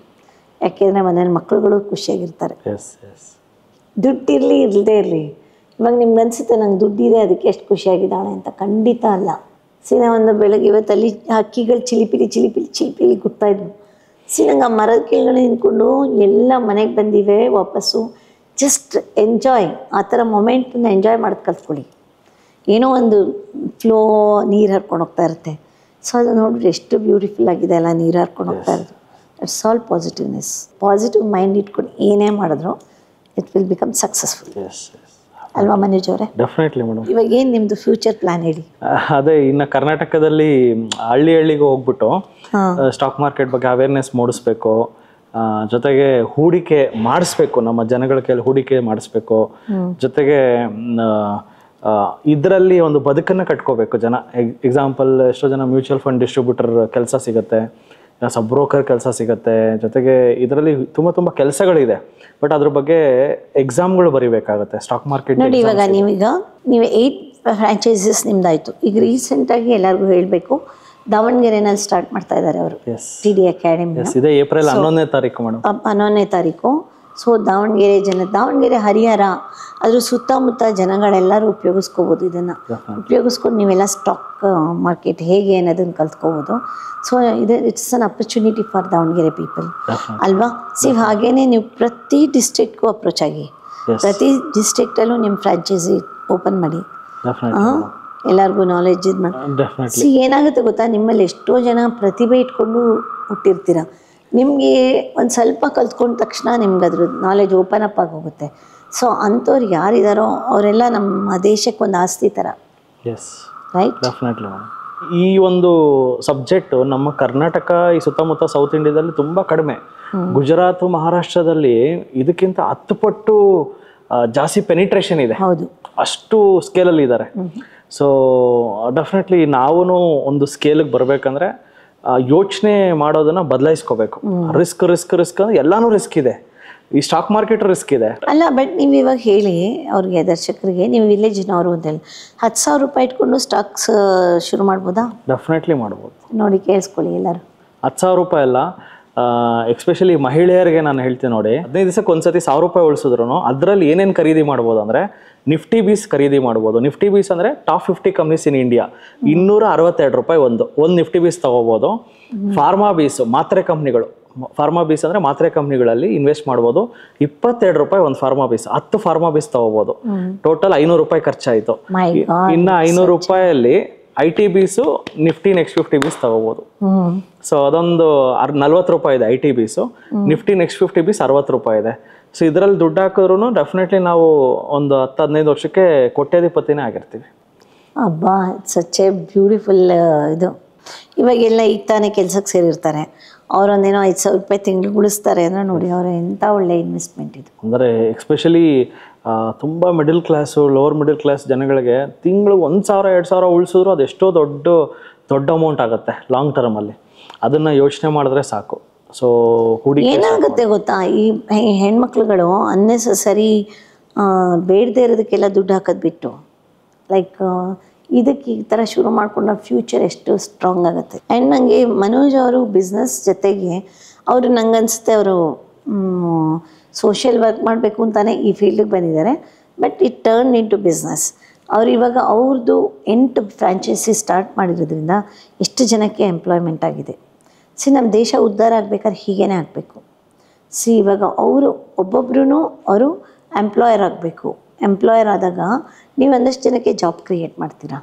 ಯಾಕೆಂದರೆ ಮನೇಲಿ ಮಕ್ಕಳುಗಳು ಖುಷಿಯಾಗಿರ್ತಾರೆ. ದುಡ್ಡಿರಲಿ ಇರದೇ ಇರಲಿ, ಇವಾಗ ನಿಮ್ಗೆ ಅನಿಸುತ್ತೆ ನಂಗೆ ದುಡ್ಡಿದೆ ಅದಕ್ಕೆ ಎಷ್ಟು ಖುಷಿಯಾಗಿದ್ದಾಳೆ ಅಂತ. ಖಂಡಿತ ಅಲ್ಲ. ಒಂದು ಬೆಳಗ್ಗೆ ಇವತ್ತಲ್ಲಿ ಹಕ್ಕಿಗಳು ಚಿಲಿಪಿಲಿ ಗುಟ್ತಾಯಿದ್ವು. ನಂಗೆ ಆ ಮರದ ಕೆಳಗಡೆ ನಿಂತ್ಕೊಂಡು ಎಲ್ಲ ಮನೆಗೆ ಬಂದಿವೆ ವಾಪಸ್ಸು. ಜಸ್ಟ್ ಎಂಜಾಯ್, ಆ ಥರ ಮೊಮೆಂಟನ್ನ ಎಂಜಾಯ್ ಮಾಡೋದು ಕಲ್ತ್ಕೊಳ್ಳಿ. ಏನೋ ಒಂದು ಫ್ಲೋ ನೀರು ಹರ್ಕೊಂಡು ಹೋಗ್ತಾ ಇರುತ್ತೆ. ಸೊ ಅದು ನೋಡಿದ್ರೆ ಎಷ್ಟು ಬ್ಯೂಟಿಫುಲ್ ಆಗಿದೆ ಅಲ್ಲ, ನೀರು ಹರ್ಕೊಂಡು ಹೋಗ್ತಾ ಇರೋದು. It's all positiveness. Positive mind ಇಟ್ಕೊಂಡು ಏನೇ ಮಾಡಿದ್ರು ಇಟ್ ವಿಲ್ ಬಿಕಮ್ ಸಕ್ಸಸ್ಫುಲ್. ಅಲ್ವಾ ಮನೋಜ್ ಅವರೇ? Definitely madam. ಇವಾಗ ಏನು ನಿಮ್ಮದು ಫ್ಯೂಚರ್ ಪ್ಲಾನ್ ಹೇಳಿ? ಅದೇ ಇನ್ನು ಕರ್ನಾಟಕದಲ್ಲಿ ಹಳ್ಳಿಗೆ ಹೋಗ್ಬಿಟ್ಟು ಸ್ಟಾಕ್ ಮಾರ್ಕೆಟ್ ಬಗ್ಗೆ ಅವೇರ್ನೆಸ್ ಮೂಡಿಸ್ಬೇಕು. ಜೊತೆಗೆ ಹೂಡಿಕೆ ಮಾಡಿಸ್ಬೇಕು, ನಮ್ಮ ಜನಗಳ ಕೈಯಲ್ಲಿ ಹೂಡಿಕೆ ಮಾಡಿಸ್ಬೇಕು. ಜೊತೆಗೆ ಇದರಲ್ಲಿ ಒಂದು ಬದುಕನ್ನು ಕಟ್ಕೋಬೇಕು ಜನ. ಎಕ್ಸಾಂಪಲ್ ಎಷ್ಟೋ ಜನ ಮ್ಯೂಚುವಲ್ ಫಂಡ್ ಡಿಸ್ಟ್ರಿಬ್ಯೂಟರ್ ಕೆಲಸ ಸಿಗುತ್ತೆ, ಸಬ್ ಬ್ರೋಕರ್ ಕೆಲಸ ಸಿಗುತ್ತೆ. ಜೊತೆಗೆ ಇದರಲ್ಲಿ ತುಂಬ ಕೆಲಸಗಳಿದೆ. ಬಟ್ ಅದ್ರ ಬಗ್ಗೆ ಎಕ್ಸಾಮ್ಗಳು ಬರೀಬೇಕಾಗುತ್ತೆ. ಸ್ಟಾಕ್ ಮಾರ್ಕೆಟ್ ನೋಡಿ, ಇವಾಗ ನೀವು 8 ಫ್ರಾಂಚೈಸಸ್ ನಿಮ್ದಾಯ್ತು. ಈಗ ರೀಸೆಂಟಾಗಿ ಎಲ್ಲರಿಗೂ ಹೇಳಬೇಕು, ದಾವಣಗೆರೆನಲ್ಲಿ ಸ್ಟಾರ್ಟ್ ಮಾಡ್ತಾ ಇದ್ದಾರೆ ಅವರು, TD ಅಕಾಡೆಮಿ. ಇದೆ ಏಪ್ರಿಲ್ 11ನೇ ತಾರೀಕು ಮೇಡಮ್. 11ನೇ ತಾರೀಕು. ಸೊ ದಾವಣಗೆರೆ ಹರಿಹರ ಅದ್ರ ಸುತ್ತಮುತ್ತ ಜನಗಳೆಲ್ಲರೂ ಉಪಯೋಗಿಸ್ಕೋಬೋದು. ಇದನ್ನು ಉಪಯೋಗಿಸ್ಕೊಂಡು ನೀವೆಲ್ಲ ಸ್ಟಾಕ್ ಮಾರ್ಕೆಟ್ ಹೇಗೆ ಅನ್ನೋದನ್ನು ಕಲ್ತ್ಕೋಬೋದು. So it's an opportunity for Davanagere people ಅಲ್ವಾ? ಹಾಗೇನೆ ನೀವು ಪ್ರತಿ ಡಿಸ್ಟ್ರಿಕ್ಟ್ಗೂ ಅಪ್ರೋಚ್ ಆಗಿ, ಪ್ರತಿ ಡಿಸ್ಟ್ರಿಕ್ಟಲ್ಲೂ ನಿಮ್ಮ ಫ್ರಾಂಚೈಸಿ ಓಪನ್ ಮಾಡಿ, ಎಲ್ಲರಿಗೂ ನಾಲೆಜ್ ಇದು ಮಾಡಿ. ಏನಾಗುತ್ತೆ ಗೊತ್ತಾ, ನಿಮ್ಮಲ್ಲಿ ಎಷ್ಟೋ ಜನ ಪ್ರತಿಭೆ ಇಟ್ಕೊಂಡು ಹುಟ್ಟಿರ್ತೀರ. ನಿಮಗೆ ಒಂದು ಸ್ವಲ್ಪ ಕಲ್ತ್ಕೊಂಡ ತಕ್ಷಣ ನಿಮ್ಗೆ ಅದ್ರ ನಾಲೆಜ್ ಓಪನ್ ಅಪ್ ಆಗಿ ಹೋಗುತ್ತೆ. ಸೊ ಅಂಥವ್ರು ಯಾರಿದ್ದಾರೋ ಅವರೆಲ್ಲ ನಮ್ಮ ದೇಶಕ್ಕೆ ಒಂದು ಆಸ್ತಿ ಥರ. ರೈಟ್? ಡೆಫಿನೆಟ್ಲಿ. ಈ ಒಂದು ಸಬ್ಜೆಕ್ಟು ನಮ್ಮ ಕರ್ನಾಟಕ, ಈ ಸುತ್ತಮುತ್ತ ಸೌತ್ ಇಂಡಿಯಾದಲ್ಲಿ ತುಂಬ ಕಡಿಮೆ. ಗುಜರಾತ್, ಮಹಾರಾಷ್ಟ್ರದಲ್ಲಿ ಇದಕ್ಕಿಂತ 10 ಪಟ್ಟು ಜಾಸ್ತಿ ಪೆನಿಟ್ರೇಷನ್ ಇದೆ. ಹೌದು, ಅಷ್ಟು ಸ್ಕೇಲಲ್ಲಿ ಇದ್ದಾರೆ. ಸೊ ಡೆಫಿನೆಟ್ಲಿ ನಾವು ಒಂದು ಸ್ಕೇಲಿಗೆ ಬರಬೇಕಂದ್ರೆ ಯೋಚನೆ ಮಾಡೋದನ್ನ ಬದಲಾಯಿಸ್ಕೋಬೇಕು. ರಿಸ್ಕ್ ಅಂದ್ರೆ ಎಲ್ಲಾನು ರಿಸ್ಕ್ ಇದೆ. ಈ ಸ್ಟಾಕ್ ಮಾರ್ಕೆಟ್ ರಿಸ್ಕ್ ಇದೆ ಅಲ್ಲ. ಬಟ್ ನೀವು ಇವಾಗ ಹೇಳಿ ಅವ್ರಿಗೆ, ದರ್ಶಕರಿಗೆ, ನೀವು ವಿಲೇಜ್ನವರು ಅಂತ ಹೇಳಿ 10,000 ರೂಪಾಯಿ ಇಟ್ಕೊಂಡು ಸ್ಟಾಕ್ಸ್ ಶುರು ಮಾಡ್ಬೋದಾ? ಡೆಫಿನೆಟ್ಲಿ ಮಾಡ್ಬೋದು. ನೋಡಿ, ಕೇಳಿಸ್ಕೊಳ್ಳಿ ಎಲ್ಲರೂ. 10,000 ರೂಪಾಯಿ ಅಲ್ಲ, ಎಕ್ಸ್ಪೆಷಲಿ ಮಹಿಳೆಯರಿಗೆ ನಾನು ಹೇಳ್ತೀನಿ ನೋಡಿ, 15 ದಿವಸಕ್ಕೆ ಒಂದ್ಸತಿ 1,000 ರೂಪಾಯಿ ಉಳಿಸಿದ್ರು ಅದರಲ್ಲಿ ಏನೇನು ಖರೀದಿ ಮಾಡ್ಬೋದು ಅಂದರೆ, ನಿಫ್ಟಿ ಬೀಸ್ ಖರೀದಿ ಮಾಡ್ಬೋದು. ನಿಫ್ಟಿ ಬೀಸ್ ಅಂದರೆ ಟಾಪ್ 50 ಕಂಪ್ನೀಸ್ ಇನ್ ಇಂಡಿಯಾ. 262 ರೂಪಾಯಿ ಒಂದು ನಿಫ್ಟಿ ಬೀಸ್ ತಗೋಬೋದು. ಫಾರ್ಮಾ ಬೀಸ್ ಮಾತ್ರೆ ಕಂಪ್ನಿಗಳು ಫಾರ್ಮಾ ಬೀಸ್ ಅಂದರೆ ಮಾತ್ರೆ ಕಂಪ್ನಿಗಳಲ್ಲಿ ಇನ್ವೆಸ್ಟ್ ಮಾಡ್ಬೋದು. 22 ರೂಪಾಯಿ ಒಂದು ಫಾರ್ಮಾ ಬೀಸ್, 10 ಫಾರ್ಮಾ ಬೀಸ್ ತಗೋಬೋದು. ಟೋಟಲ್ 500 ರೂಪಾಯಿ ಖರ್ಚಾಯಿತು. ಇನ್ನು 500 ರೂಪಾಯಲ್ಲಿ ITBs ನಿಫ್ಟಿ ನೆಕ್ಸ್ಟ್ 50 ಬೀಸ್ ತಗೋಬೋದು. ಸೊ ಅದೊಂದು 40 ರೂಪಾಯಿ ಇದೆ ITBs, ನಿಫ್ಟಿ ನೆಕ್ಸ್ಟ್ 50 ಬೀಸ್ 60 ರೂಪಾಯಿ ಇದೆ. ಸೊ ಇದರಲ್ಲಿ ದುಡ್ಡು ಹಾಕಿದ್ರು ಡೆಫಿನೆಟ್ಲಿ ನಾವು ಒಂದು 10-15 ವರ್ಷಕ್ಕೆ ಕೋಟ್ಯಾಧಿಪತಿನೇ ಆಗಿರ್ತೀವಿ. ಅಬ್ಬಾ, ಸಚ್ ಎ ಬ್ಯೂಟಿಫುಲ್ ಇದು. ಇವಾಗೆಲ್ಲ ಈಗ ತಾನೇ ಕೆಲ್ಸಕ್ಕೆ ಸೇರಿರ್ತಾರೆ, ಅವರೊಂದೇನೋ 5,000 ರೂಪಾಯಿ ತಿಂಗಳು ಉಳಿಸ್ತಾರೆ ಅಂದರೆ ನೋಡಿ ಅವ್ರು ಎಂಥ ಒಳ್ಳೆ ಇನ್ವೆಸ್ಟ್ಮೆಂಟ್ ಇದು. ಅಂದರೆ ಎಕ್ಸ್ಪೆಷಲಿ ತುಂಬ middle class, lower middle class ಜನಗಳಿಗೆ ತಿಂಗಳು 1,000-2,000 ಉಳಿಸಿದ್ರು ಅದೆಷ್ಟೋ ದೊಡ್ಡ ಅಮೌಂಟ್ ಆಗುತ್ತೆ ಲಾಂಗ್ ಟರ್ಮಲ್ಲಿ. ಅದನ್ನು ಯೋಚನೆ ಮಾಡಿದ್ರೆ ಸಾಕು. ಸೊ ಏನಾಗುತ್ತೆ ಗೊತ್ತಾ, ಈ ಹೆಣ್ಮಕ್ಳುಗಳು ಅನ್ನೆಸರಿ ಬೇಡದೇ ಇರೋದಕ್ಕೆಲ್ಲ ದುಡ್ಡು ಹಾಕೋದು ಬಿಟ್ಟು ಲೈಕ್ ಇದಕ್ಕೆ ಈ ಥರ ಶುರು ಮಾಡ್ಕೊಂಡ್ರೆ ಫ್ಯೂಚರ್ ಎಷ್ಟು ಸ್ಟ್ರಾಂಗ್ ಆಗುತ್ತೆ. ಆ್ಯಂಡ್ ನನಗೆ ಮನೋಜ್ ಅವರು ಬಿಸ್ನೆಸ್ ಜೊತೆಗೆ ಅವರು ನಂಗೆ ಅನಿಸುತ್ತೆ ಅವರು ಸೋಷಿಯಲ್ ವರ್ಕ್ ಮಾಡಬೇಕು ಅಂತಲೇ ಈ ಫೀಲ್ಡಿಗೆ ಬಂದಿದ್ದಾರೆ. But it turn into business. ಅವ್ರು ಇವಾಗ ಅವ್ರದ್ದು 8 ಫ್ರಾಂಚೈಸಿ ಸ್ಟಾರ್ಟ್ ಮಾಡಿರೋದ್ರಿಂದ ಎಷ್ಟು ಜನಕ್ಕೆ ಎಂಪ್ಲಾಯ್ಮೆಂಟ್ ಆಗಿದೆ. ನಮ್ಮ ದೇಶ ಉದ್ಧಾರ ಆಗಬೇಕಾದ್ರೆ ಹೀಗೇ ಆಗಬೇಕು. ಇವಾಗ ಅವರು ಒಬ್ಬೊಬ್ರು ಅವರು ಎಂಪ್ಲಾಯರ್ ಆಗಬೇಕು. ಎಂಪ್ಲಾಯರ್ ಆದಾಗ ನೀವು ಒಂದಷ್ಟು ಜನಕ್ಕೆ ಜಾಬ್ ಕ್ರಿಯೇಟ್ ಮಾಡ್ತೀರಾ.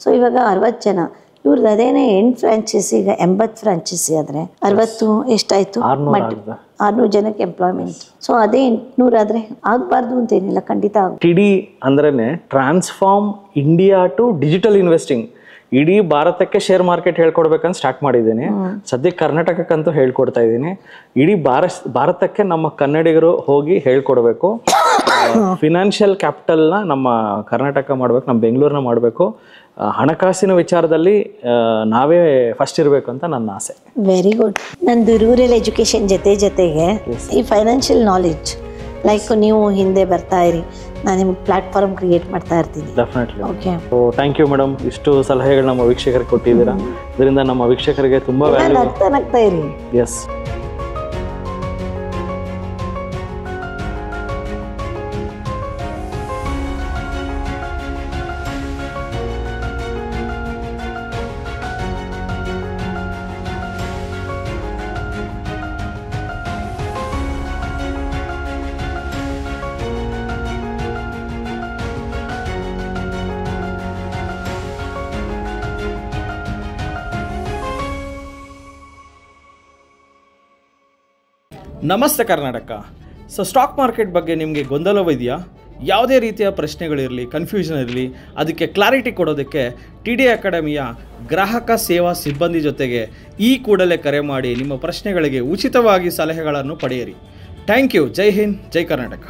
ಸೊ ಇವಾಗ 60 ಜನ, ಇವ್ರದ್ದು ಅದೇನೇ 8 ಫ್ರಾಂಚೈಸಿ, ಈಗ 80 ಫ್ರಾಂಚೈಸಿ ಆದರೆ 60 ಎಷ್ಟಾಯಿತು, 600 ಜನಕ್ಕೆ ಎಂಪ್ಲಾಯ್ಮೆಂಟ್. ಸೊ ಅದೇ 800 ಆದರೆ ಆಗಬಾರ್ದು ಅಂತೇನಿಲ್ಲ, ಖಂಡಿತ ಆಗ. TD ಅಂದ್ರೇ transform India to digital investing. ಇಡೀ ಭಾರತಕ್ಕೆ ಶೇರ್ ಮಾರ್ಕೆಟ್ ಹೇಳ್ಕೊಡ್ಬೇಕಂತ ಸ್ಟಾರ್ಟ್ ಮಾಡಿದ್ದೀನಿ. ಸದ್ಯಕ್ಕೆ ಕರ್ನಾಟಕಕ್ಕಂತೂ ಹೇಳ್ಕೊಡ್ತಾ ಇದ್ದೀನಿ. ಇಡೀ ಭಾರತಕ್ಕೆ ನಮ್ಮ ಕನ್ನಡಿಗರು ಹೋಗಿ ಹೇಳ್ಕೊಡ್ಬೇಕು. ಫಿನಾನ್ಷಿಯಲ್ ಕ್ಯಾಪಿಟಲ್ನ ನಮ್ಮ ಕರ್ನಾಟಕ ಮಾಡಬೇಕು, ನಮ್ಮ ಬೆಂಗಳೂರನ್ನ ಮಾಡಬೇಕು. ಹಣಕಾಸಿನ ವಿಚಾರದಲ್ಲಿ ನಾವೇ ಫಸ್ಟ್ ಇರಬೇಕು ಅಂತ ನನ್ನ ಆಸೆ. Very good. ನಂದು ರೂರಲ್ ಎಜುಕೇಷನ್ ಜೊತೆಗೆ ಈ ಫೈನಾನ್ಷಿಯಲ್ ನಾಲೆಡ್ಜ್ ಲೈಕ್ ನೀವು ಹಿಂದೆ ಬರ್ತಾ ಇರಿ, ನಾನು ನಿಮ್ಗೆ ಪ್ಲಾಟ್ಫಾರ್ಮ್ ಕ್ರಿಯೇಟ್ ಮಾಡ್ತಾ ಇರ್ತೀನಿ. Definitely. Okay, thank you madam. ಇಷ್ಟು ಸಲಹೆಗಳು ನಮ್ಮ ವೀಕ್ಷಕರಿಗೆ ಕೊಟ್ಟಿದ್ದೀರಾ. ಇದರಿಂದ ನಮ್ಮ ವೀಕ್ಷಕರಿಗೆ ತುಂಬ ವ್ಯಾಲ್ಯೂ. ನಗ್ತಾ ಇರಿ. ಎಸ್. ನಮಸ್ತೆ ಕರ್ನಾಟಕ. ಸೊ ಸ್ಟಾಕ್ ಮಾರ್ಕೆಟ್ ಬಗ್ಗೆ ನಿಮಗೆ ಗೊಂದಲವಿದೆಯಾ? ಯಾವುದೇ ರೀತಿಯ ಪ್ರಶ್ನೆಗಳಿರಲಿ, ಕನ್ಫ್ಯೂಷನ್ ಇರಲಿ, ಅದಕ್ಕೆ ಕ್ಲಾರಿಟಿ ಕೊಡೋದಕ್ಕೆ TD ಅಕಾಡೆಮಿಯ ಗ್ರಾಹಕ ಸೇವಾ ಸಿಬ್ಬಂದಿ ಜೊತೆಗೆ ಈ ಕೂಡಲೇ ಕರೆ ಮಾಡಿ ನಿಮ್ಮ ಪ್ರಶ್ನೆಗಳಿಗೆ ಉಚಿತವಾಗಿ ಸಲಹೆಗಳನ್ನು ಪಡೆಯಿರಿ. Thank you. ಜೈ ಹಿಂದ್, ಜೈ ಕರ್ನಾಟಕ.